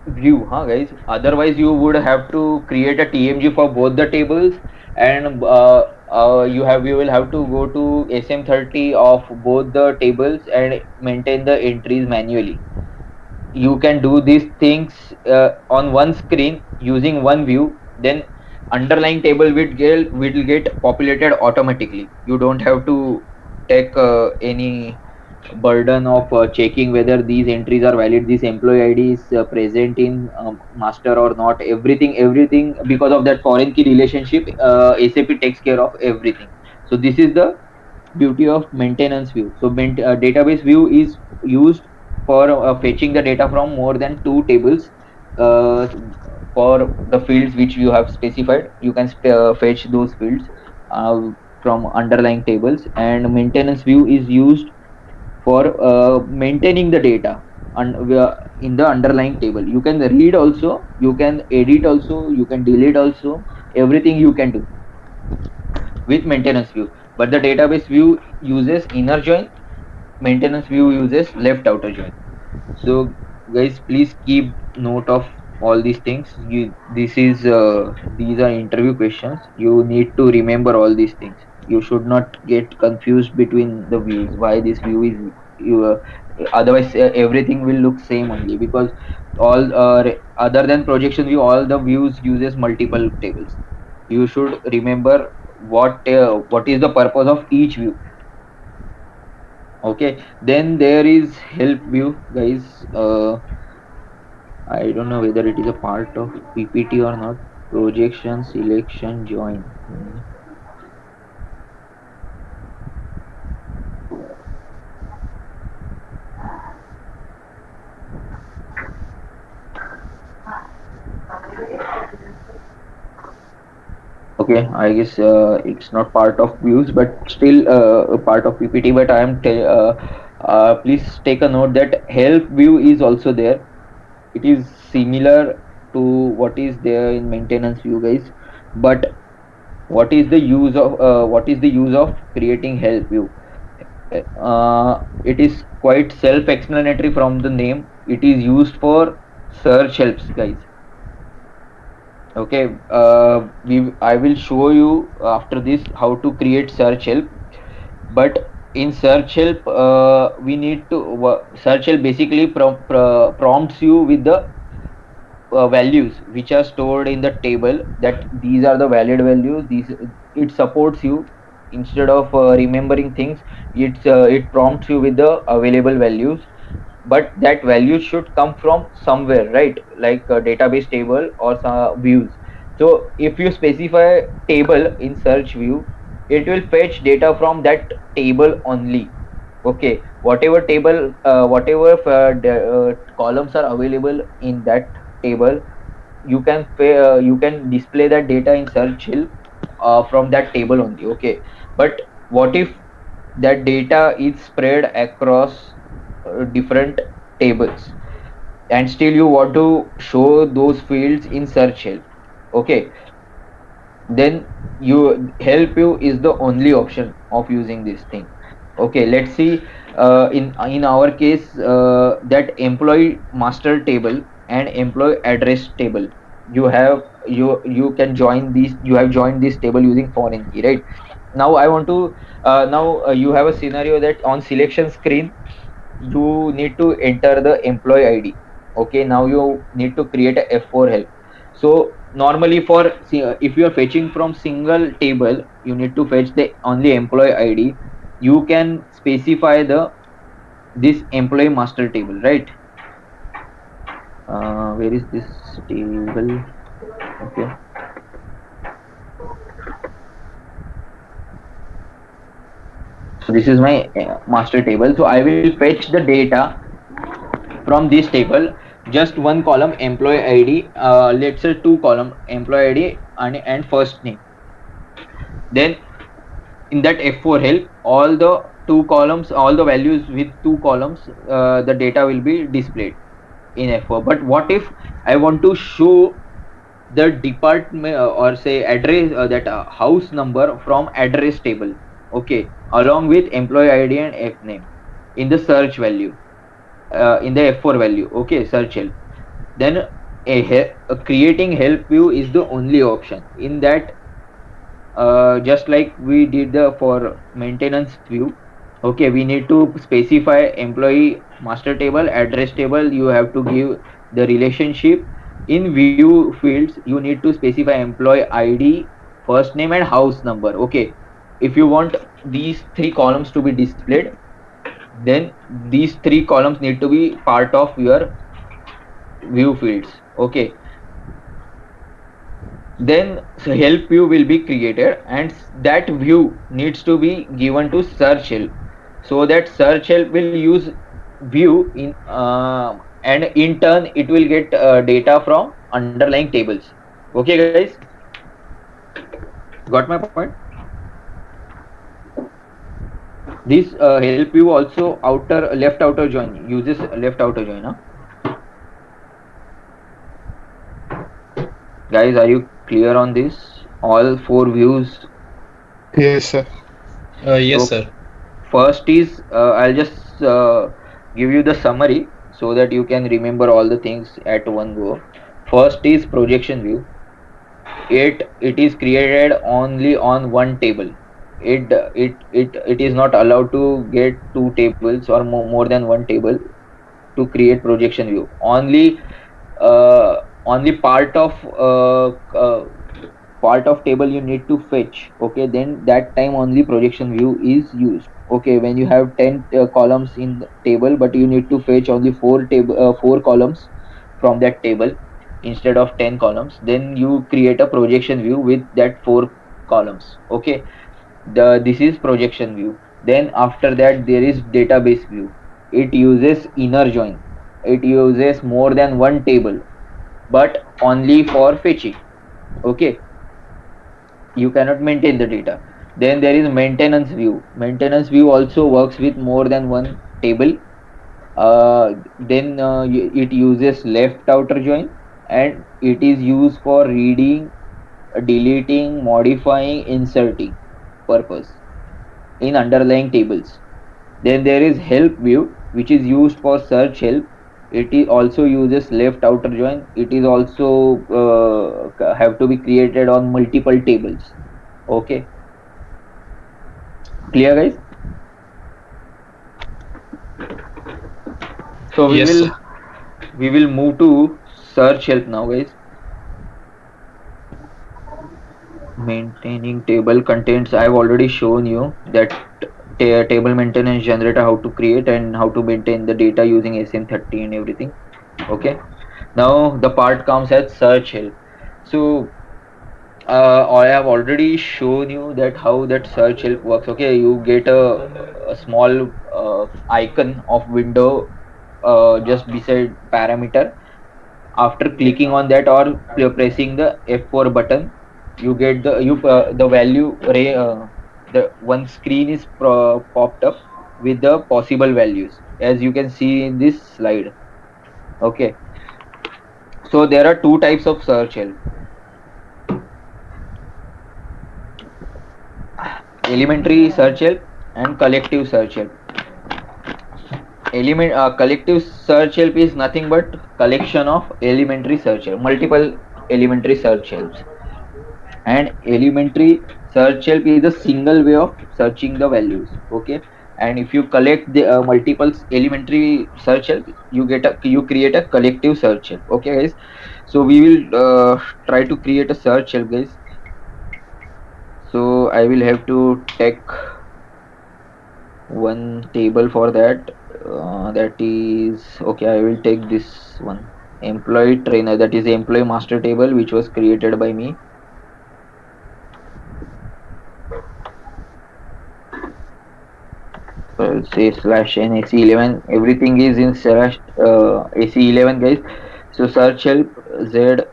view, guys. Otherwise you would have to create a TMG for both the tables, and you will have to go to SM30 of both the tables and maintain the entries manually. You can do these things on one screen using one view, then underlying table will get populated automatically. You don't have to take any burden of checking whether these entries are valid, this employee ID is present in master or not. Everything because of that foreign key relationship, SAP takes care of everything. So this is the beauty of maintenance view. So database view is used for fetching the data from more than two tables. For the fields which you have specified, you can fetch those fields from underlying tables, and maintenance view is used for maintaining the data in the underlying table. You can read also, you can edit also, you can delete also, everything you can do with maintenance view. But the database view uses inner join, maintenance view uses left outer join. So guys, please keep note of all these things. These are interview questions. You need to remember all these things. You should not get confused between the views, why this view is otherwise everything will look same only, because all other than projection view, all the views uses multiple tables. You should remember what is the purpose of each view. Okay, then there is help view, guys. I don't know whether it is a part of PPT or not. Projection, selection, join. Okay, I guess it's not part of views, but still a part of PPT. But I am please take a note that help view is also there. It is similar to what is there in maintenance view, guys. But what is the use of creating help view? It is quite self-explanatory from the name. It is used for search helps, guys. Okay, I will show you after this how to create search help. But in search help, we need to search help basically prompts you with the values which are stored in the table, that these are the valid values. It supports you. Instead of remembering things, it prompts you with the available values, but that value should come from somewhere, right? Like a database table or some views. So if you specify table in search view, it will fetch data from that table only. Okay, whatever table columns are available in that table, you can display that data in search help from that table only. Okay, but what if that data is spread across different tables, and still you want to show those fields in search help? Okay, then help you is the only option of using this thing. Okay, let's see. In our case, that employee master table and employee address table, you can join these. You have joined this table using foreign key, right? Now I want to you have a scenario that on selection screen you need to enter the employee ID. Okay, now you need to create a F4 help. So normally if you are fetching from single table, you need to fetch the only employee ID. You can specify this employee master table, right? Where is this table? Okay, so this is my master table. So I will fetch the data from this table, just one column employee ID, let's say two column employee ID and first name. Then in that F4 help, all the two columns, all the values with two columns, the data will be displayed in F4. But what if I want to show the department or say address, that house number from address table, okay, along with employee ID and F name in the search value, in the F4 value, okay, search help. Then a creating help view is the only option in that, just like we did the for maintenance view. Okay, we need to specify employee master table, address table, you have to give the relationship. In view fields you need to specify employee ID, first name and house number. Okay, if you want these three columns to be displayed, then these three columns need to be part of your view fields. Okay, then help view will be created, and that view needs to be given to search help, so that search help will use view in, and in turn it will get data from underlying tables. Okay guys, got my point? This help view also outer left outer join uses left outer join, huh? Guys, are you clear on this? All four views. Yes, sir. Yes, So sir. first is, I'll just give you the summary so that you can remember all the things at one go. First is projection view. It is created only on one table. It is not allowed to get two tables or more than one table to create projection view. Only part of table you need to fetch. Okay, then that time only projection view is used. Okay, when you have 10 columns in the table, but you need to fetch only four columns from that table instead of 10 columns, then you create a projection view with that four columns. Okay, this is projection view. Then after that there is database view. It uses inner join. It uses more than one table, but only for fetching. Okay, you cannot maintain the data. Then there is maintenance view. Maintenance view also works with more than one table. Then it uses left outer join, and it is used for reading, deleting, modifying, inserting purpose in underlying tables. Then there is help view, which is used for search help. It is also uses left outer join. It is also have to be created on multiple tables. Okay, clear guys? So Yes, sir. we will move to search help now guys. Maintaining table contains, I have already shown you that table maintenance generator, how to create and how to maintain the data using SM30 and everything. Okay, now the part comes as search help. So I have already shown you that how that search help works. Okay, you get a small icon of window just beside parameter. After clicking on that or pressing the F4 button, you get the value the one screen is popped up with the possible values, as you can see in this slide. Okay, so there are two types of search help: elementary search help and collective search help. Collective search help is nothing but collection of elementary search help, multiple elementary search helps. And elementary search help is a single way of searching the values. Okay, and if you collect the multiple elementary search help, you create a collective search help. Okay guys, so we will try to create a search help guys. So I will have to take one table for that. That is okay, I will take this one, employee trainer, that is the employee master table which was created by me. Say slash n AC11, everything is in slash AC11 guys. So search help z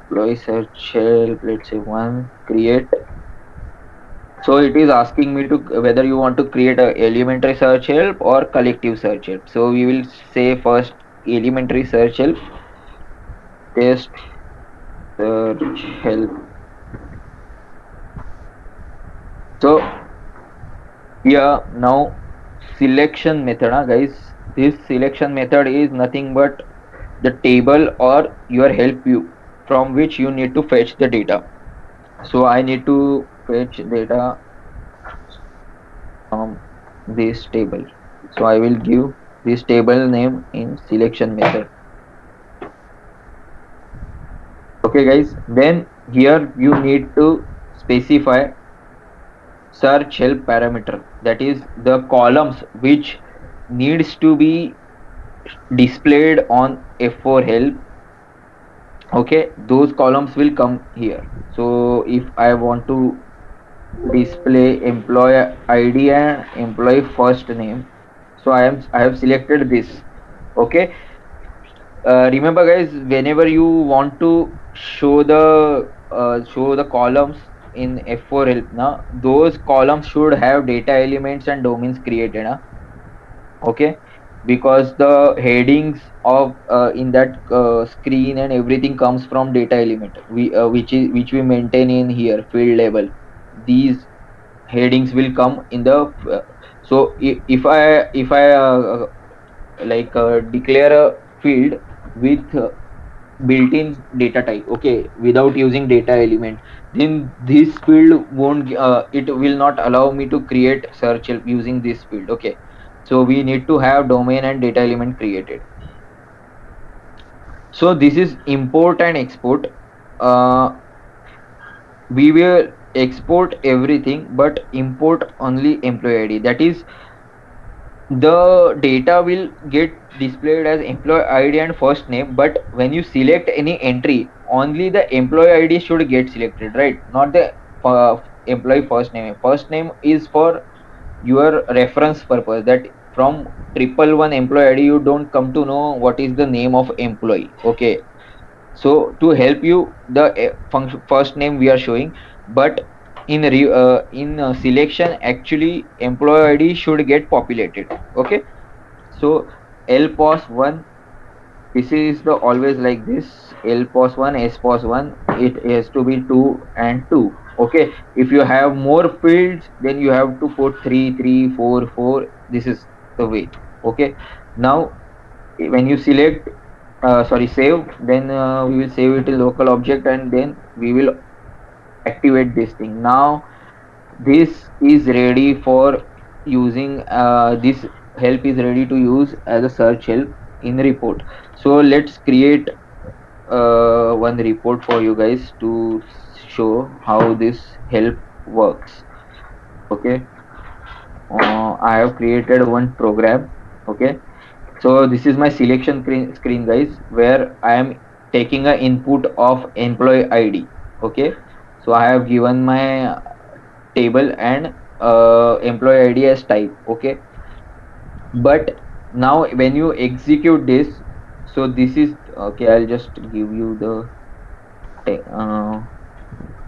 employee search help, let's say one, create So it is asking me to whether you want to create a elementary search help or collective search help. So we will say first elementary search help, test search help. So here now selection method, guys. This selection method is nothing but the table or your help view from which you need to fetch the data. So I need to fetch data from this table. So I will give this table name in selection method. Okay guys, then here you need to specify search help parameter, that is the columns which needs to be displayed on F4 help. Okay, those columns will come here. So if I want to display employee ID and employee first name, so I have selected this. Okay, remember guys, whenever you want to show the columns in F4 help, now those columns should have data elements and domains created, okay, because the headings of in that screen and everything comes from data element, which we maintain in here field label. These headings will come in the so if I like declare a field with built-in data type, okay, without using data element, then this field won't it will not allow me to create search help using this field. Okay, so we need to have domain and data element created. So this is import and export. We will export everything but import only employee ID, that is the data will get displayed as employee ID and first name, but when you select any entry, only the employee ID should get selected, right? Not the employee first name. First name is for your reference purpose, that from 111 employee ID you don't come to know what is the name of employee. Okay, so to help you, the first name we are showing, but in selection actually employee ID should get populated. Okay, so lpos1, this is the always like this, lpos1 spos1, it has to be 2 and 2. Okay, if you have more fields then you have to put 3 3 4 4. This is the way. Okay, now when you select save, then we will save it in local object and then we will activate this thing. Now this is ready for using, this help is ready to use as a search help in report. So let's create one report for you guys to show how this help works. Okay, I have created one program. Okay, so this is my selection screen guys, where I am taking a input of employee ID. Okay, so I have given my table and employee ID as type. Okay, but now when you execute this, so this is okay, I'll just give you the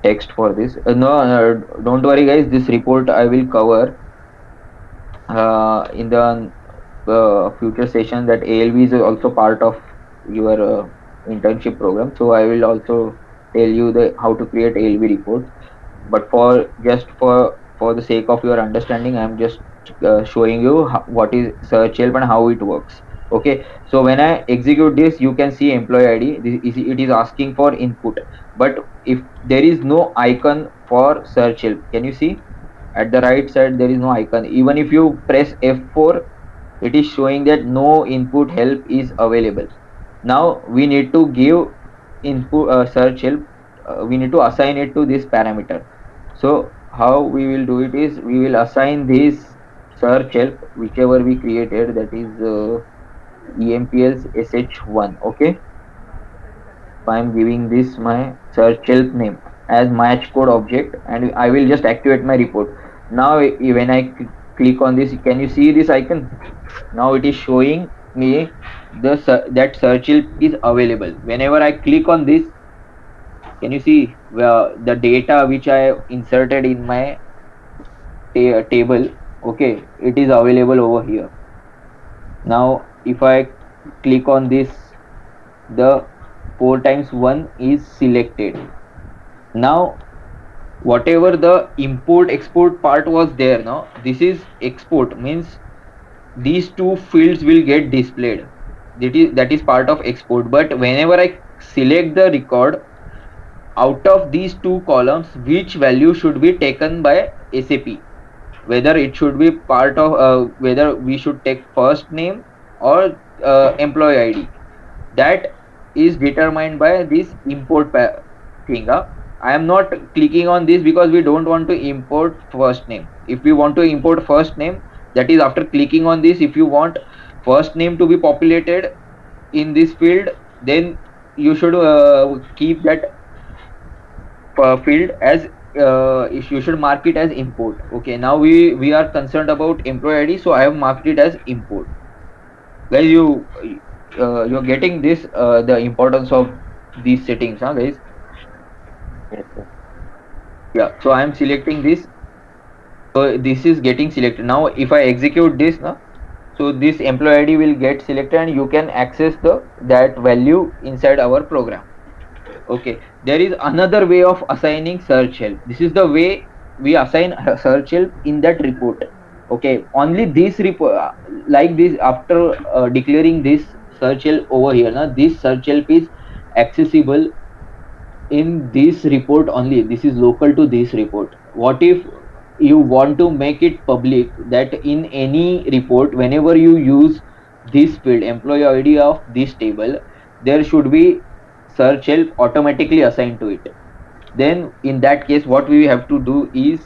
text for this. No, don't worry guys, this report I will cover in the future session, that ALV is also part of your internship program. So I will also tell you the how to create ALV report, but for just for the sake of your understanding, I am just showing you what is search help and how it works. Okay, so when I execute this, you can see employee ID. It is asking for input, but if there is no icon for search help, can you see at the right side there is no icon? Even if you press F4, it is showing that no input help is available. Now we need to give input search help, we need to assign it to this parameter. So how we will do it is, we will assign this search help whichever we created, that is EMPL's sh1. Okay, so I am giving this my search help name as match code object, and I will just activate my report. Now when I click on this, can you see this icon? Now it is showing me that search help is available. Whenever I click on this, can you see the data which I inserted in my table, okay, it is available over here. Now if I click on this, the 4 times 1 is selected. Now whatever the import export part was there, now this is export, means these two fields will get displayed. That is part of export. But whenever I select the record, out of these two columns, which value should be taken by SAP, whether it should be part of whether we should take first name or employee ID, that is determined by this import thing. I am not clicking on this because we don't want to import first name. If we want to import first name, that is after clicking on this. If you want first name to be populated in this field, then you should keep that field as you should mark it as import. Okay, now we are concerned about employee ID, so I have marked it as import. Guys, you're getting this the importance of these settings, huh guys? Yes, sir. Yeah, so I am selecting this, so this is getting selected. Now if I execute this now, so this employee ID will get selected and you can access that value inside our program. Okay, there is another way of assigning search help. This is the way we assign search help in that report. Okay, only this report, like this, after declaring this search help over here, now this search help is accessible in this report only. This is local to this report. What if you want to make it public, that in any report, whenever you use this field employee ID of this table, there should be search help automatically assigned to it? Then in that case, what we have to do is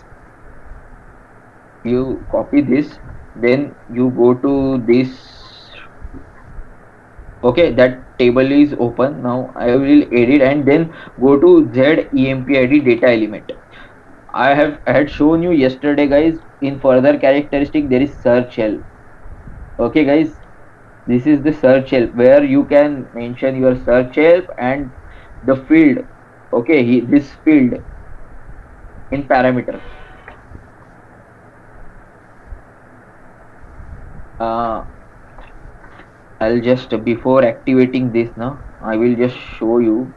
you copy this, then you go to this. Okay, that table is open. Now I will edit and then go to ZEMPID data element. I had shown you yesterday, guys. In further characteristic, there is search help. Okay, guys, this is the search help where you can mention your search help and the field. Okay, this field in parameter. I'll just, before activating this now, I will just show you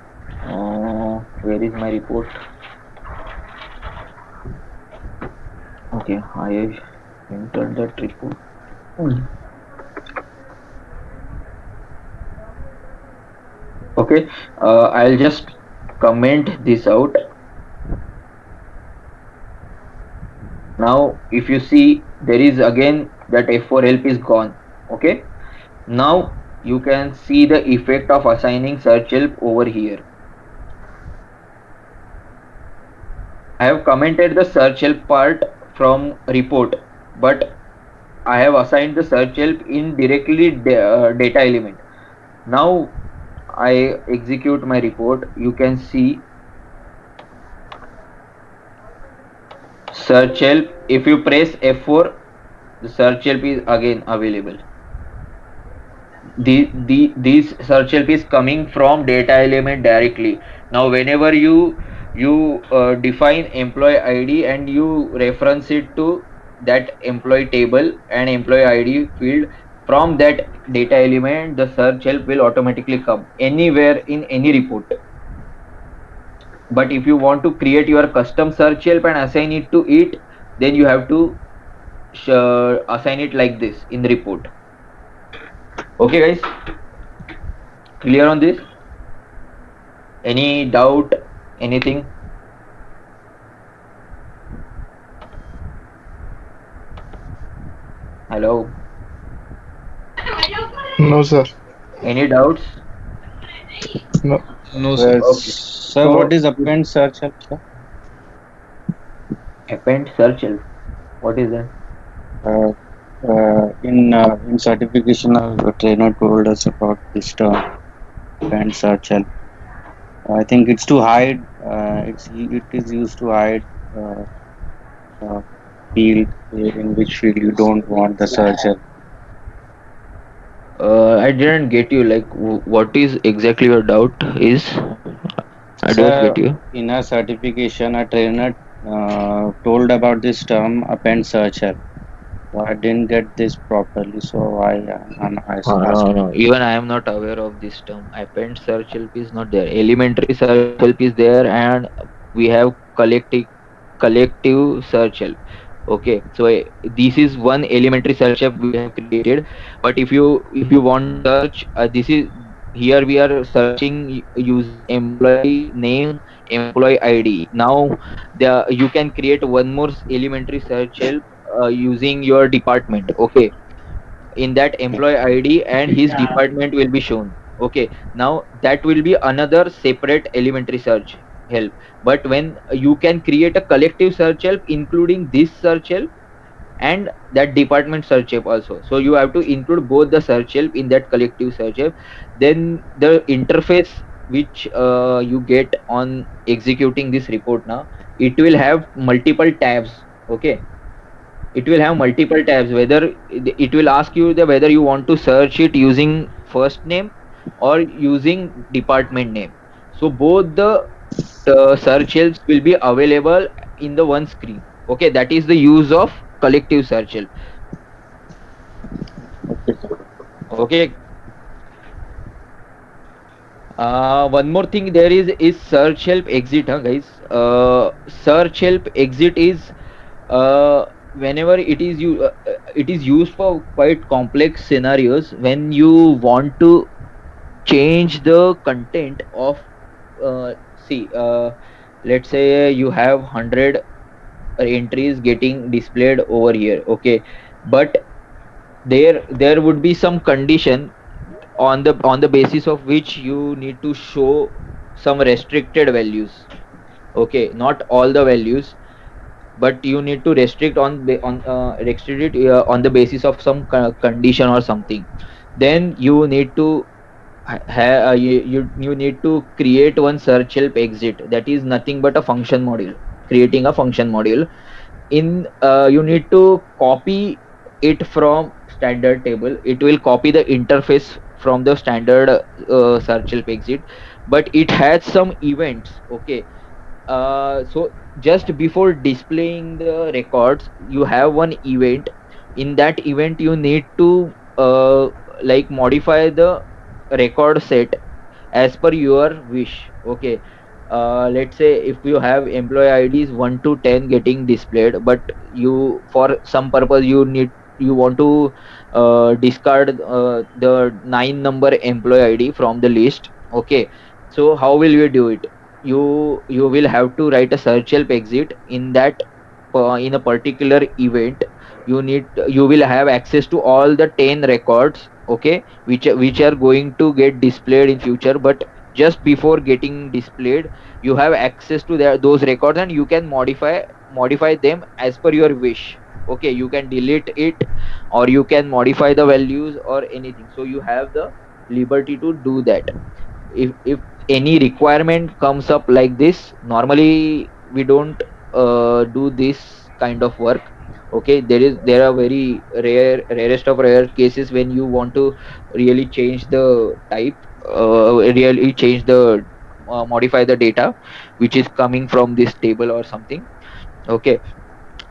where is my report. Okay, I have entered that report. Okay, I'll just comment this out. Now if you see, there is again that F4 help is gone. Okay, now you can see the effect of assigning search help over here. I have commented the search help part from report, but I have assigned the search help in directly data element. Now I execute my report. You can see search help. If you press F4, the search help is again available. This search help is coming from data element directly. Now whenever you define employee ID and you reference it to that employee table and employee ID field, from that data element, the search help will automatically come anywhere in any report. But if you want to create your custom search help and assign it to it, then you have to assign it like this in the report. Okay, guys, clear on this? Any doubt? Anything? Hello? No, sir. Any doubts? No. No, sir. Sir, So- what is append search help, sir? Append search help. What is that? In certification, the trainer told us about this term, append search help. I think it's to hide. It is used to hide field in which field you don't want the search help. I didn't get you. Like, what is exactly your doubt is? I don't Sir, get you. in a certification, a trainer told about this term append search help. So I didn't get this properly, so I'm No, asking. no. Even I am not aware of this term. Append search help is not there. Elementary search help is there, and we have collective search help. Okay, so this is one elementary search help we have created. But if you want to search, this is here we are searching using employee name, employee ID. Now, you can create one more elementary search help using your department. Okay, in that employee id and his department will be shown. Okay, now that will be another separate elementary search help. But when you can create a collective search help including this search help and that department search help also, so you have to include both the search help in that collective search help. Then the interface which you get on executing this report, now it will have multiple tabs. Okay, it will have multiple tabs, whether it will ask you the whether you want to search it using first name or using department name. So both the search helps will be available in the one screen. Okay, that is the use of collective search help. Okay, sir. Okay, one more thing there is search help exit, huh, guys. Search help exit is whenever it is used for quite complex scenarios when you want to change the content of see let's say you have 100 entries getting displayed over here. Okay, but there would be some condition on the basis of which you need to show some restricted values. Okay, not all the values, but you need to restrict restrict it on the basis of some condition or something. Then you need to you need to create one search help exit, that is nothing but a function module, creating a function module. In you need to copy it from standard table. It will copy the interface from the standard search help exit, but it has some events. Okay, so just before displaying the records you have one event. In that event you need to like modify the record set as per your wish. Okay, let's say if you have employee IDs 1 to 10 getting displayed, but you for some purpose you want to discard the 9 number employee ID from the list. Okay, so how will you do it? You will have to write a search help exit in that in a particular event. You will have access to all the 10 records. Okay, which are going to get displayed in future, but just before getting displayed you have access to those records and you can modify them as per your wish. Okay, you can delete it or you can modify the values or anything, so you have the liberty to do that. If any requirement comes up like this, normally we don't do this kind of work. Okay, there are very rarest of rare cases when you want to really change the type, really change the modify the data which is coming from this table or something. Okay,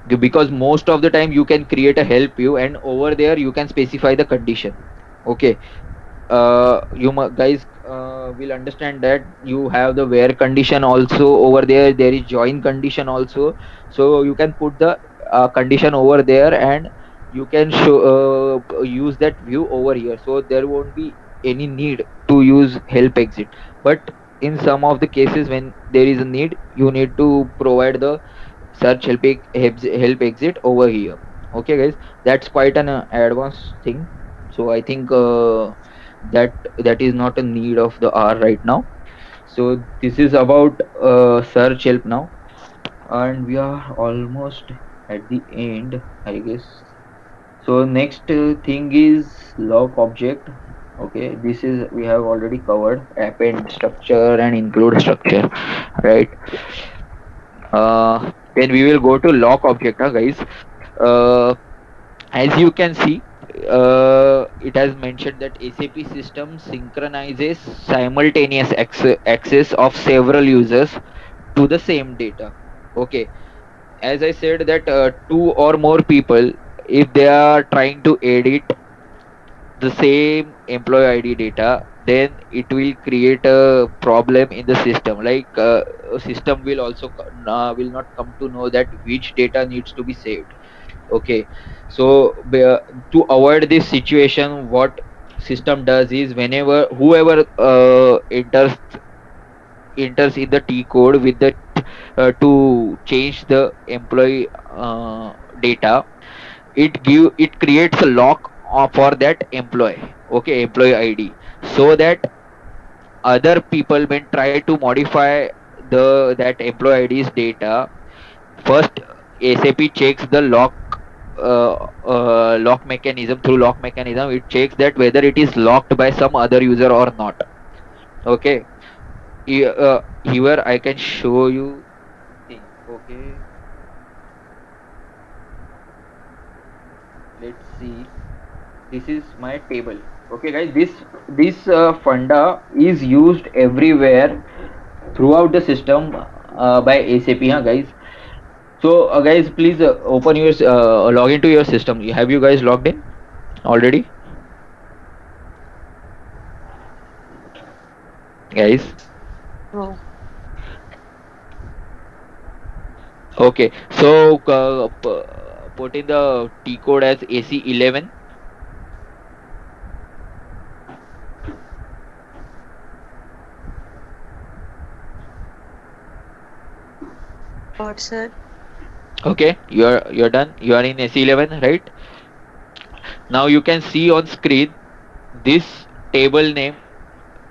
because most of the time you can create a help view and over there you can specify the condition. Okay, guys will understand that you have the where condition also over there. There is join condition also, so you can put the condition over there and you can show use that view over here, so there won't be any need to use help exit. But in some of the cases when there is a need, you need to provide the search help exit over here. Okay, guys, that's quite an advanced thing. So I think that is not a need of the hour right now. So this is about search help now, and we are almost at the end, I guess. So next thing is lock object. Okay, this is we have already covered append structure and include structure, right? Then we will go to lock object, huh, guys. uh, as you can see, it has mentioned that SAP system synchronizes simultaneous access of several users to the same data. Okay, as I said that two or more people, if they are trying to edit the same employee ID data, then it will create a problem in the system. Like a system will also will not come to know that which data needs to be saved. Okay, so to avoid this situation, what system does is whenever whoever enters in the T code with the to change the employee data, it creates a lock for that employee, okay, employee ID, so that other people when try to modify the that employee ID's data, first SAP checks the lock mechanism. Through lock mechanism, it checks that whether it is locked by some other user or not. Okay, here I can show you thing. Okay, let's see. This is my table. Okay, guys, this funda is used everywhere throughout the system by SAP, huh, guys. So, guys, please open your log into your system. Have you guys logged in already, guys? No. Okay, so put in the T code as AC11. What, sir? Okay, you're done. You are in AC11, right? Now you can see on screen this table name.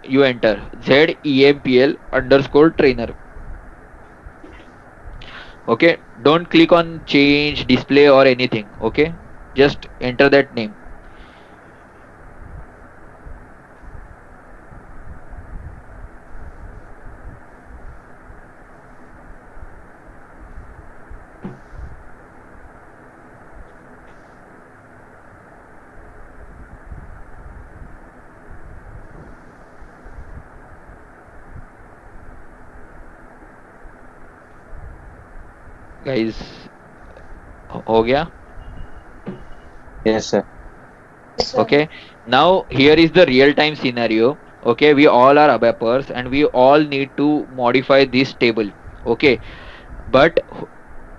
You enter ZEMPL underscore trainer. Okay, don't click on change display or anything. Okay, just enter that name. Guys, हो गया? Yes, sir. Yes, sir. Okay, now here is the real time scenario. Okay, we all are ABAPers and we all need to modify this table. Okay, but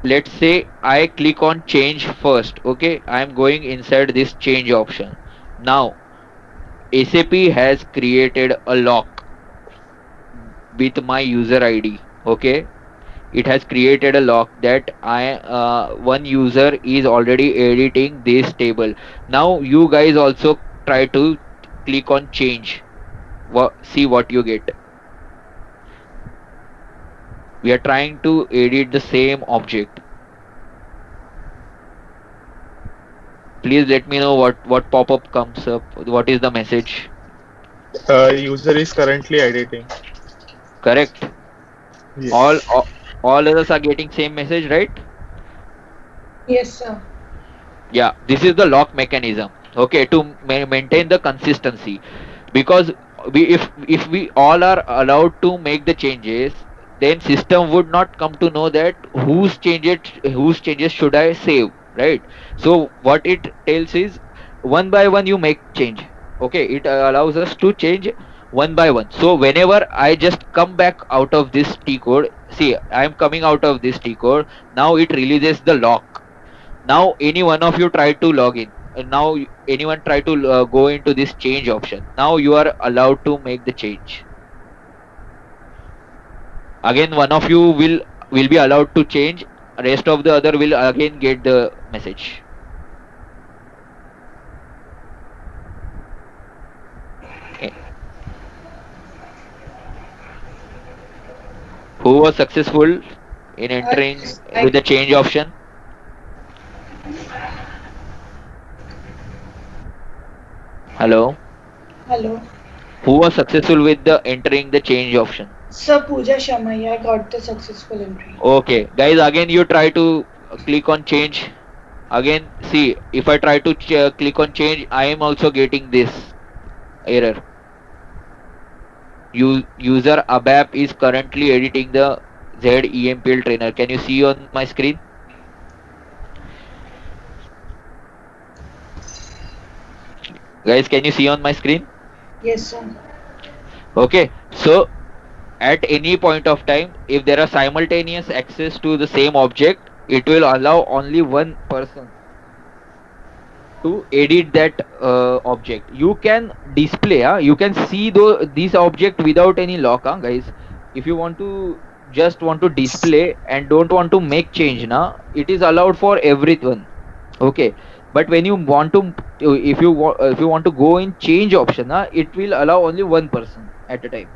let's say I click on change first. Okay, I am going inside this change option. Now SAP has created a lock with my user ID. Okay, it has created a lock that one user is already editing this table. Now you guys also try to click on change. See what you get. We are trying to edit the same object. Please let me know what pop-up comes up. What is the message? User is currently editing. Correct. Yes. All others are getting same message, right? Yes, sir. Yeah, this is the lock mechanism. Okay, to maintain the consistency, because if we all are allowed to make the changes, then system would not come to know that whose changes should I save, right? So what it tells is one by one you make change. Okay, it allows us to change one by one. So whenever I just come back out of this T code, see, I am coming out of this T code. Now it releases the lock. Now any one of you try to log in, and now anyone try to go into this change option. Now you are allowed to make the change. Again one of you will be allowed to change, rest of the other will again get the message. Okay. Who was successful in entering with the change option? Hello, Hello. who was successful with the entering the change option? Sir, Pooja Sharma, I got the successful entry. Okay, guys, again you try to click on change. Again, see, if I try to click on change, I am also getting this error. User ABAP is currently editing the ZEMPL trainer. Can you see on my screen? Guys, can you see on my screen? Yes, sir. Okay, so at any point of time, if there are simultaneous access to the same object, it will allow only one person to edit that object. You can display, you can see this object without any lock, guys. If you want to just want to display and don't want to make change, it is allowed for everyone. Okay, but when you want to, if you want to go in change option, it will allow only one person at a time.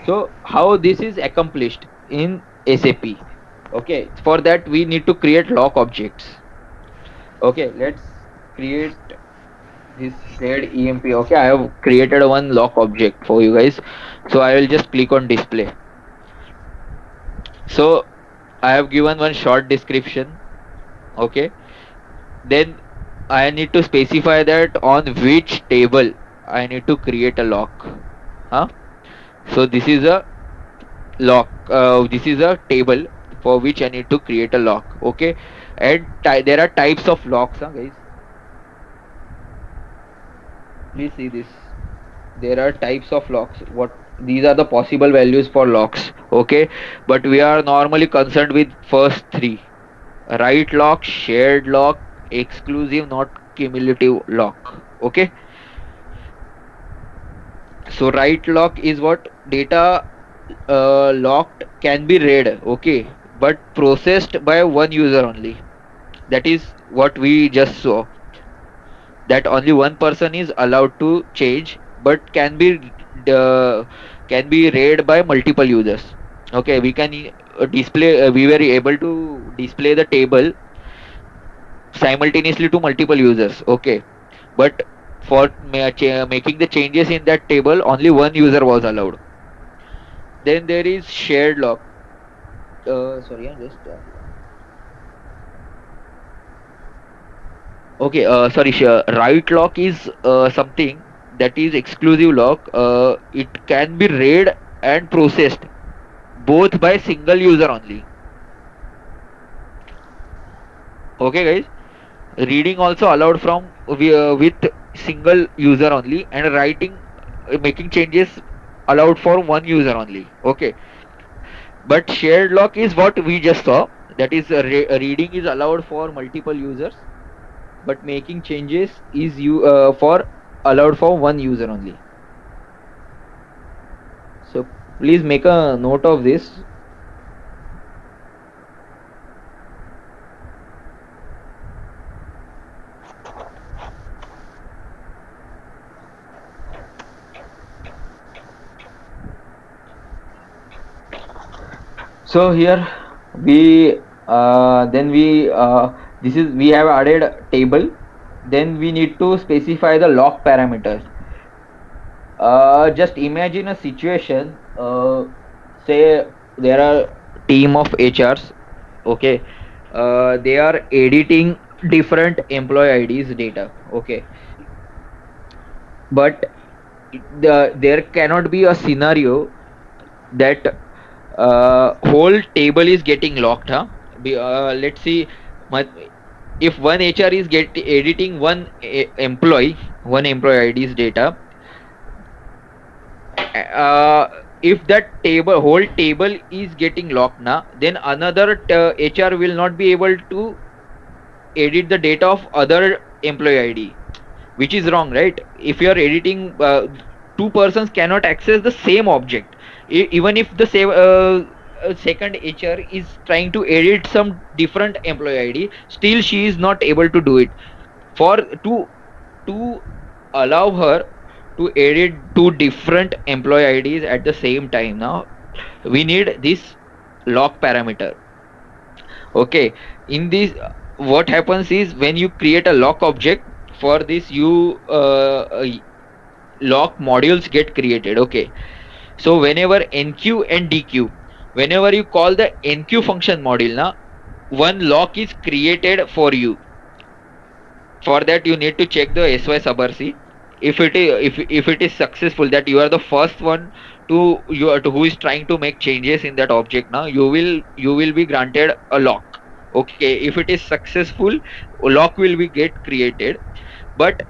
So how this is accomplished in SAP? Okay, for that we need to create lock objects. Okay, let's create this ZEMP. Okay, I have created one lock object for you guys. So I will just click on display. So I have given one short description. Okay, then I need to specify that on which table I need to create a lock. So this is a lock. This is a table for which I need to create a lock. Okay, and there are types of locks, guys. Please see this. There are types of locks. These are the possible values for locks. Okay, but we are normally concerned with first three: write lock, shared lock, exclusive not cumulative lock. Okay, so write lock is what data locked can be read, okay, but processed by one user only. That is what we just saw, that only one person is allowed to change, but can be read by multiple users. Okay, we can display, we were able to display the table simultaneously to multiple users. Okay, but for making the changes in that table, only one user was allowed. Then there is shared lock. Sorry, I'm just okay. Sorry, write lock is something that is exclusive lock. It can be read and processed both by single user only. Okay, guys. Reading also allowed from with single user only, and writing, making changes allowed for one user only. Okay, but shared lock is what we just saw, that is reading is allowed for multiple users, but making changes is for allowed for one user only. So please make a note of this. So here we we have added table. Then we need to specify the lock parameters. Just imagine a situation. Say there are team of HRs. Okay, they are editing different employee IDs data. Okay, but there cannot be a scenario that whole table is getting locked. Let's see, if one HR is editing one employee ID's data, if that whole table is getting locked, then another HR will not be able to edit the data of other employee ID, which is wrong, right? If you are editing, two persons cannot access the same object. Even if the same second HR is trying to edit some different employee ID, still she is not able to do it. To allow her to edit two different employee IDs at the same time, now we need this lock parameter. Okay, in this, what happens is, when you create a lock object, for this you lock modules get created. Okay, so whenever NQ and DQ, whenever you call the NQ function module, one lock is created for you. For that you need to check the SY subrc. If it is successful, that you are the first one who is trying to make changes in that object, now you will be granted a lock. Okay, if it is successful, a lock will be get created. But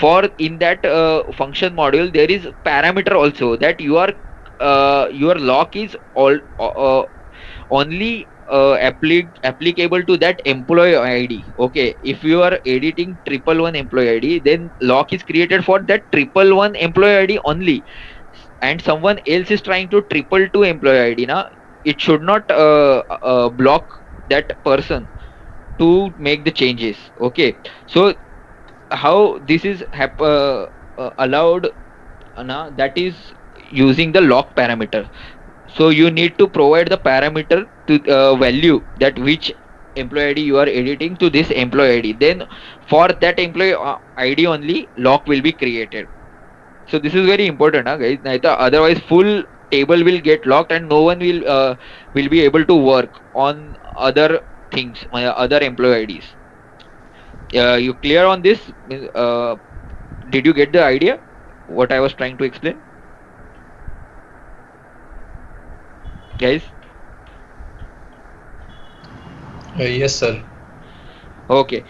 for in that function module there is parameter also that your lock is all only applicable to that employee ID. Okay, if you are editing 111 employee ID, then lock is created for that 111 employee ID only, and someone else is trying to 222 employee ID. Now it should not block that person to make the changes. Okay, so how this is allowed, that is using the lock parameter. So you need to provide the parameter to value that which employee ID you are editing to this employee ID, then for that employee ID only lock will be created. So this is very important, guys. Otherwise full table will get locked and no one will be able to work on other things, other employee IDs. You clear on this? Did you get the idea what I was trying to explain, guys? Yes, sir. Okay.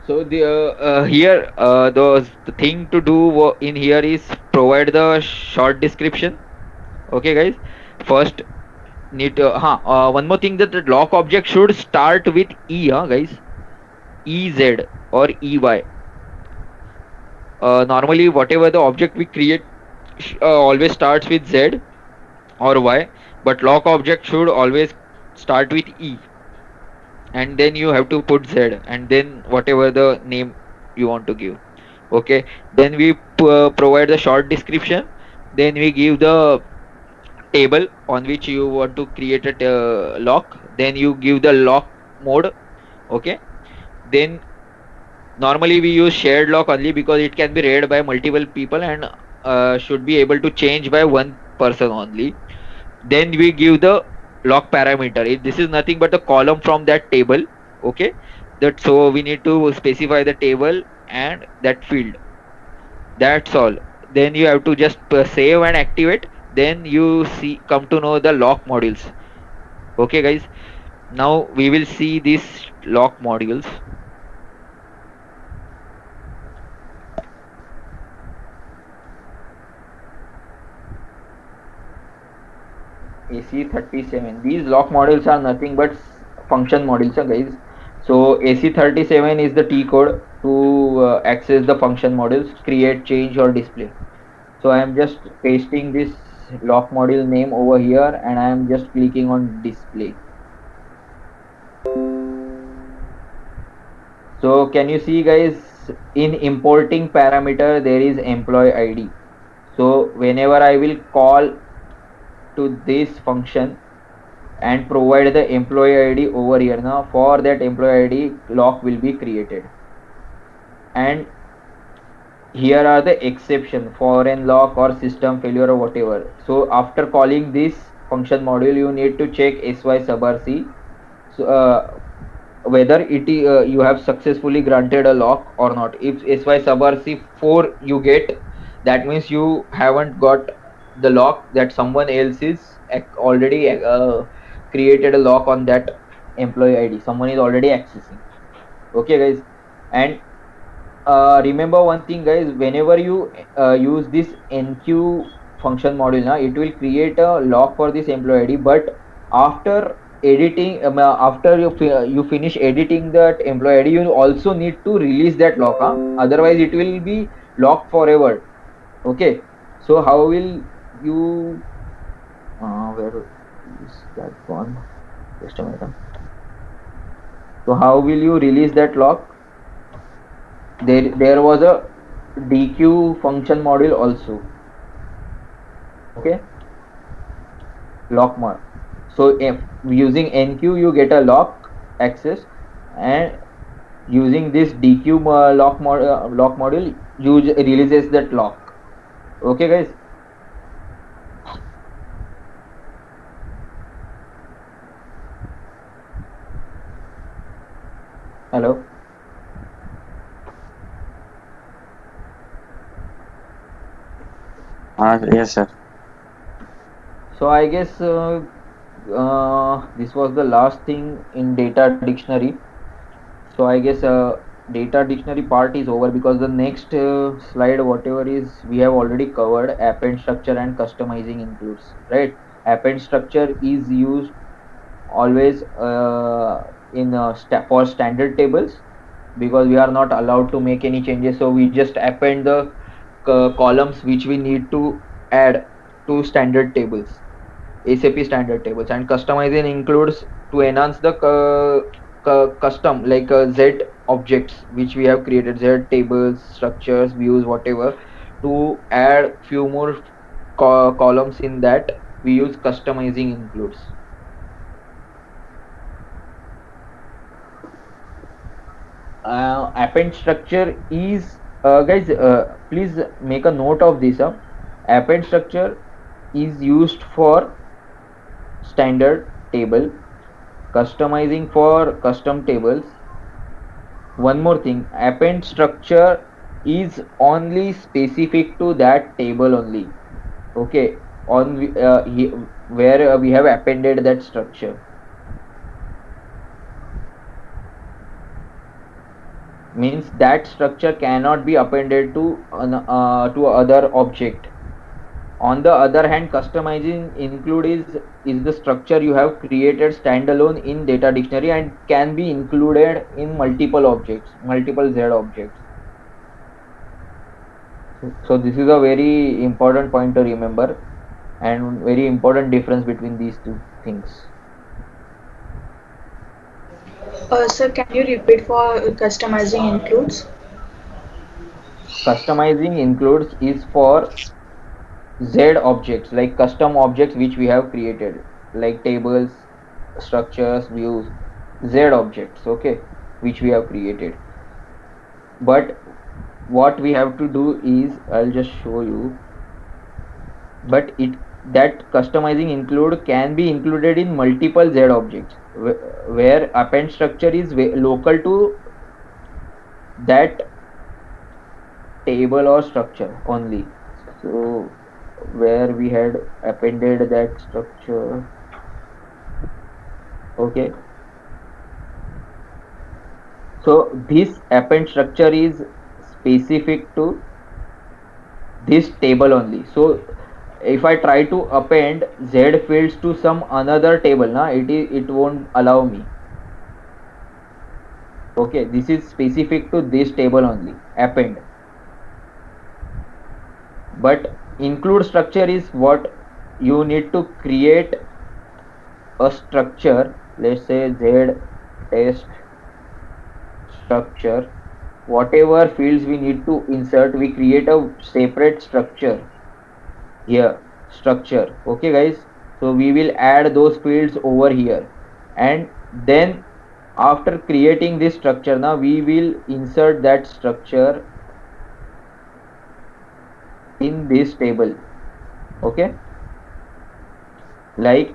So the here the thing to do in here is provide the short description. Okay, guys. First need to, one more thing, that the lock object should start with E, guys. EZ or EY. Normally whatever the object we create always starts with Z or Y, but lock object should always start with E, and then you have to put Z and then whatever the name you want to give. Okay, then we provide the short description, then we give the table on which you want to create a lock, then you give the lock mode. Okay, then normally we use shared lock only because it can be read by multiple people and should be able to change by one person only. Then we give the lock parameter. This is nothing but the column from that table. Okay, that, so we need to specify the table and that field, that's all. Then you have to just save and activate, then you come to know the lock modules. Okay, guys, now we will see these lock modules. AC37, these lock modules are nothing but function modules, guys. So AC37 is the T code to access the function modules, create, change or display. So I am just pasting this lock module name over here and I am just clicking on display. So can you see, guys, in importing parameter there is employee ID. So whenever I will call to this function and provide the employee ID over here, now for that employee ID lock will be created. And here are the exception, foreign lock or system failure or whatever. So after calling this function module you need to check sy subrc, so whether it you have successfully granted a lock or not. If sy subrc 4 you get, that means you haven't got the lock, that someone else is already created a lock on that employee ID, someone is already accessing. Okay, guys, and remember one thing, guys, whenever you use this enqueue function module, now it will create a lock for this employee ID, but after editing, after you finish editing that employee ID, you also need to release that lock, otherwise it will be locked forever. Okay, so how will you where is that gone? Just a minute. So how will you release that lock? There was a dequeue function module also. Okay, lock mod. So if using enqueue you get a lock access, and using this dequeue lock module releases that lock. Okay, guys. Hello. Yes, sir. So I guess this was the last thing in data dictionary. So I guess data dictionary part is over, because the next slide, whatever is, we have already covered append structure and customizing includes, right? Append structure is used always in for standard tables, because we are not allowed to make any changes, so we just append the columns which we need to add to standard tables, SAP standard tables. And customizing includes to enhance the custom, like Z objects which we have created, Z tables, structures, views, whatever, to add few more columns in that, we use customizing includes. Append structure is, guys, please make a note of this. Append structure is used for standard table, customizing for custom tables. One more thing, append structure is only specific to that table only. Okay, on where we have appended that structure. Means that structure cannot be appended to other object. On the other hand, customizing include is the structure you have created standalone in data dictionary and can be included in multiple objects, multiple Z objects. So this is a very important point to remember, and very important difference between these two things. Sir, can you repeat for customizing includes? Customizing includes is for Z objects, like custom objects which we have created, like tables, structures, views, Z objects, okay, which we have created. But what we have to do is, I'll just show you, but that customizing include can be included in multiple Z objects, where append structure is local to that table or structure only. So where we had appended that structure, okay, so this append structure is specific to this table only. So if I try to append Z fields to some another table, it won't allow me. Okay, this is specific to this table only, append. But include structure is what you need to create a structure, let's say Z test structure, whatever fields we need to insert, we create a separate structure here, structure. Okay guys, so we will add those fields over here, and then after creating this structure, now we will insert that structure in this table, okay, like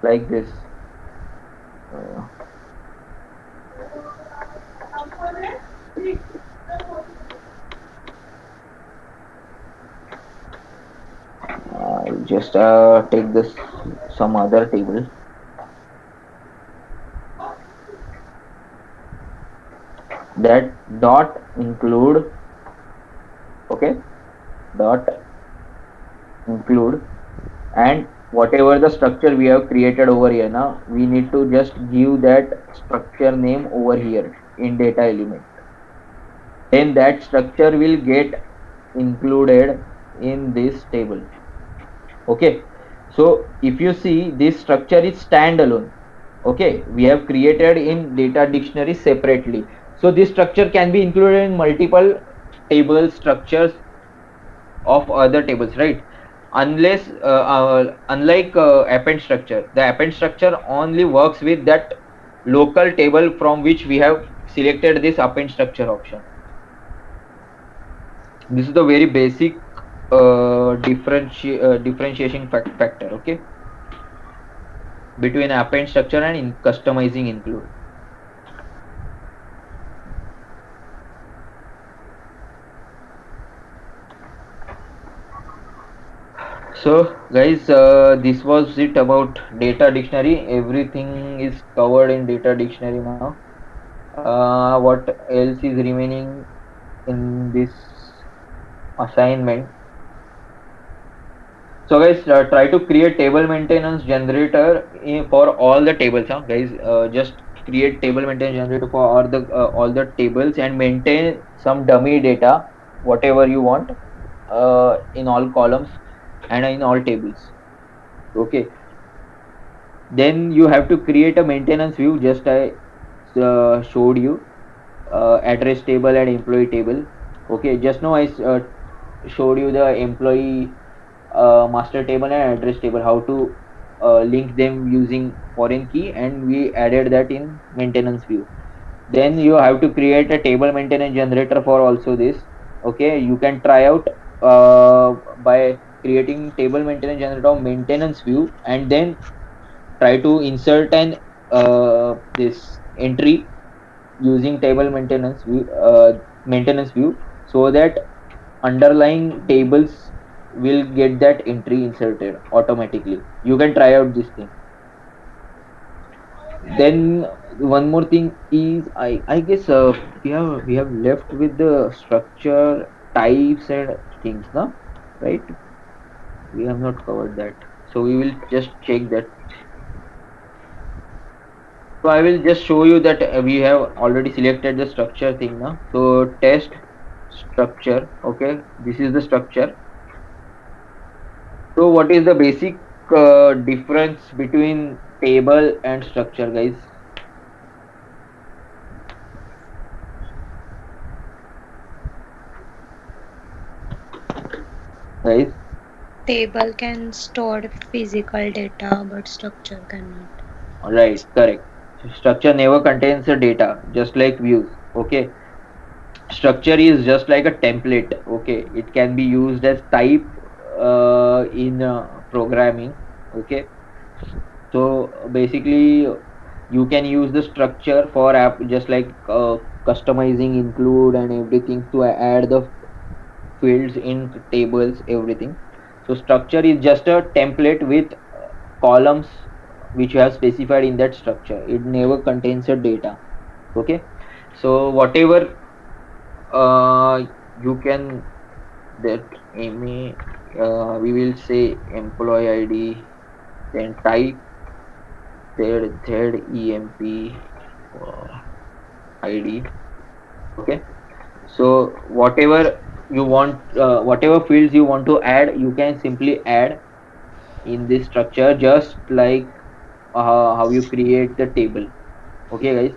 this. I'll just take this some other table. That dot include, okay, dot include, and whatever the structure we have created over here, now we need to just give that structure name over here in data element, then that structure will get included in this table. Okay, so if you see, this structure is standalone, okay, we have created in data dictionary separately, so this structure can be included in multiple table structures of other tables, right? Unless unlike append structure, the append structure only works with that local table from which we have selected this append structure option. This is the very basic differentiation factor, okay, between append structure and customizing include. So guys, this was it about data dictionary. Everything is covered in data dictionary now. What else is remaining in this assignment? So guys, try to create table maintenance generator for all the tables, huh? Guys, just create table maintenance generator for all the tables and maintain some dummy data, whatever you want, in all columns and in all tables. Okay. Then you have to create a maintenance view. Just I showed you address table and employee table. Okay. Just now I showed you the employee master table and address table, how to link them using foreign key, and we added that in maintenance view. Then you have to create a table maintenance generator for also this. Okay, you can try out by creating table maintenance generator of maintenance view, and then try to insert an this entry using table maintenance view, so that underlying tables will get that entry inserted automatically. You can try out this thing. Then one more thing is, I guess we have left with the structure types and things, no? Right? We have not covered that, so we will just check that. So I will just show you that we have already selected the structure thing now. So test structure. Okay, this is the structure. So what is the basic difference between table and structure, guys? Guys, Table can store physical data, but structure cannot. right, correct. Structure never contains the data, just like views. Okay, structure is just like a template. Okay, it can be used as type in programming. Okay, so basically you can use the structure for app, just like customizing, include and everything, to add the fields in tables, everything. So structure is just a template with columns which you have specified in that structure. It never contains a data. Okay, so whatever you can, that we will say employee ID, then type ZEMP ID. Okay, so whatever you want, whatever fields you want to add, you can simply add in this structure, just like how you create the table. Okay guys,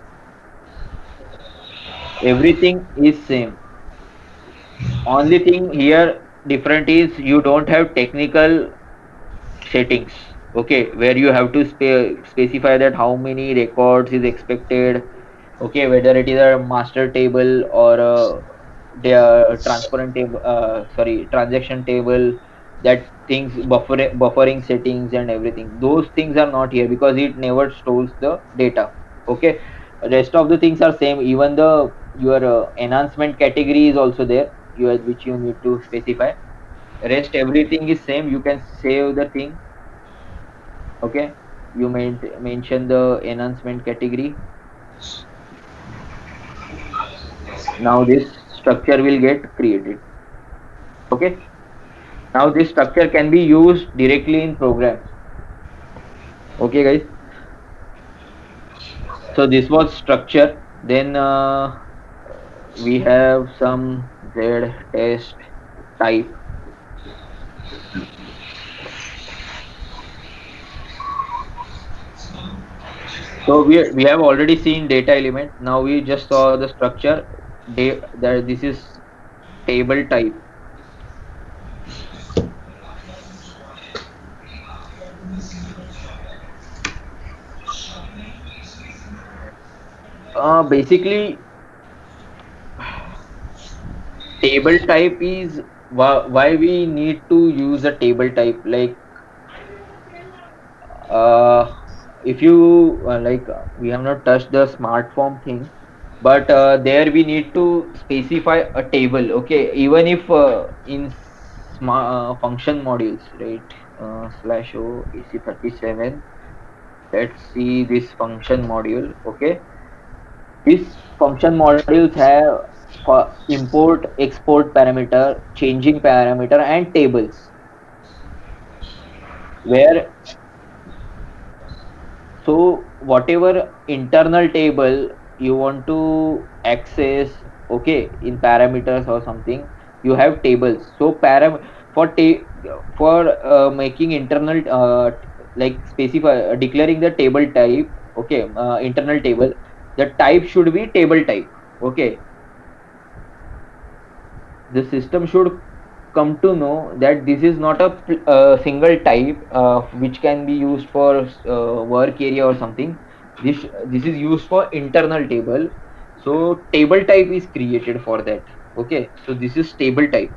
everything is same. Only thing here different is you don't have technical settings. Okay, where you have to specify that how many records is expected. Okay, whether it is a master table or a transparent table, sorry, transaction table, that things, buffering settings and everything, those things are not here because it never stores the data. Okay, rest of the things are same. Even the your enhancement category is also there, which you need to specify. Rest everything is same. You can save the thing. Okay, you mention the enhancement category. Now this structure will get created. Okay, now this structure can be used directly in programs. Okay guys, so this was structure. Then we have some Z test type. So we have already seen data element. Now we just saw the structure. That this is table type. Basically, table type is why we need to use a table type. Like if you like, we have not touched the smart form thing, but there we need to specify a table. Okay, even if in smart function modules, right? /o AC37. Let's see this function module. Okay, These function modules have for import, export parameter, changing parameter, and tables. Where so whatever internal table you want to access, okay, in parameters or something, you have tables. So for making internal like specify declaring the table type, okay, internal table, the type should be table type, okay. The system should come to know that this is not a single type which can be used for work area or something. This is used for internal table, so table type is created for that, okay. So this is table type.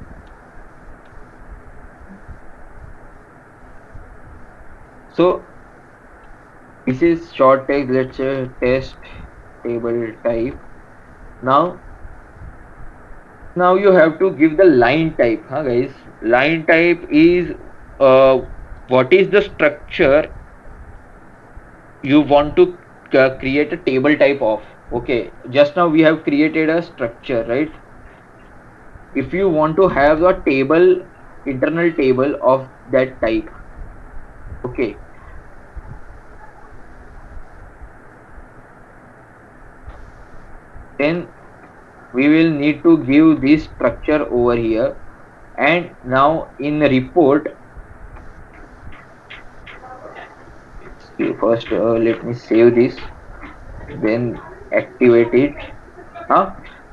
So this is short text, let's say test table type. Now you have to give the line type, huh guys. Line type is what is the structure you want to create a table type of, okay. Just now we have created a structure, right? If you want to have a table, internal table of that type, okay, then we will need to give this structure over here. And now in the report, first let me save this, then activate it.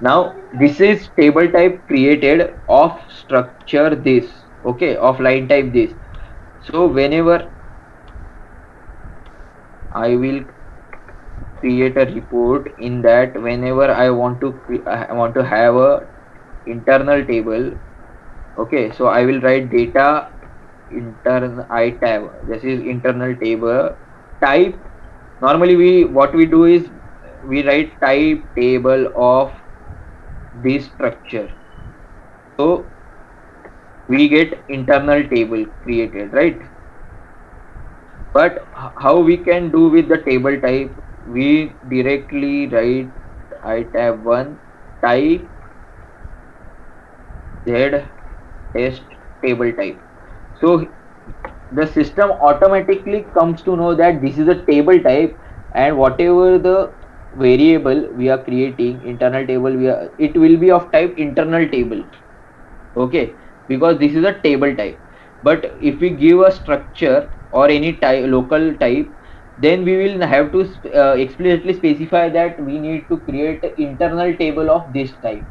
Now this is table type created of structure this, okay, of line type this. So whenever I will create a report, in that whenever I want to have a internal table, okay, so I will write data internal I tab. This is internal table type. Normally what we do is we write type table of this structure, so we get internal table created, right? But how we can do with the table type? We directly write I tab 1 type z test table type. So the system automatically comes to know that this is a table type, and whatever the variable we are creating, internal table, it will be of type internal table, okay, because this is a table type. But if we give a structure or any type, local type, then we will have to explicitly specify that we need to create an internal table of this type.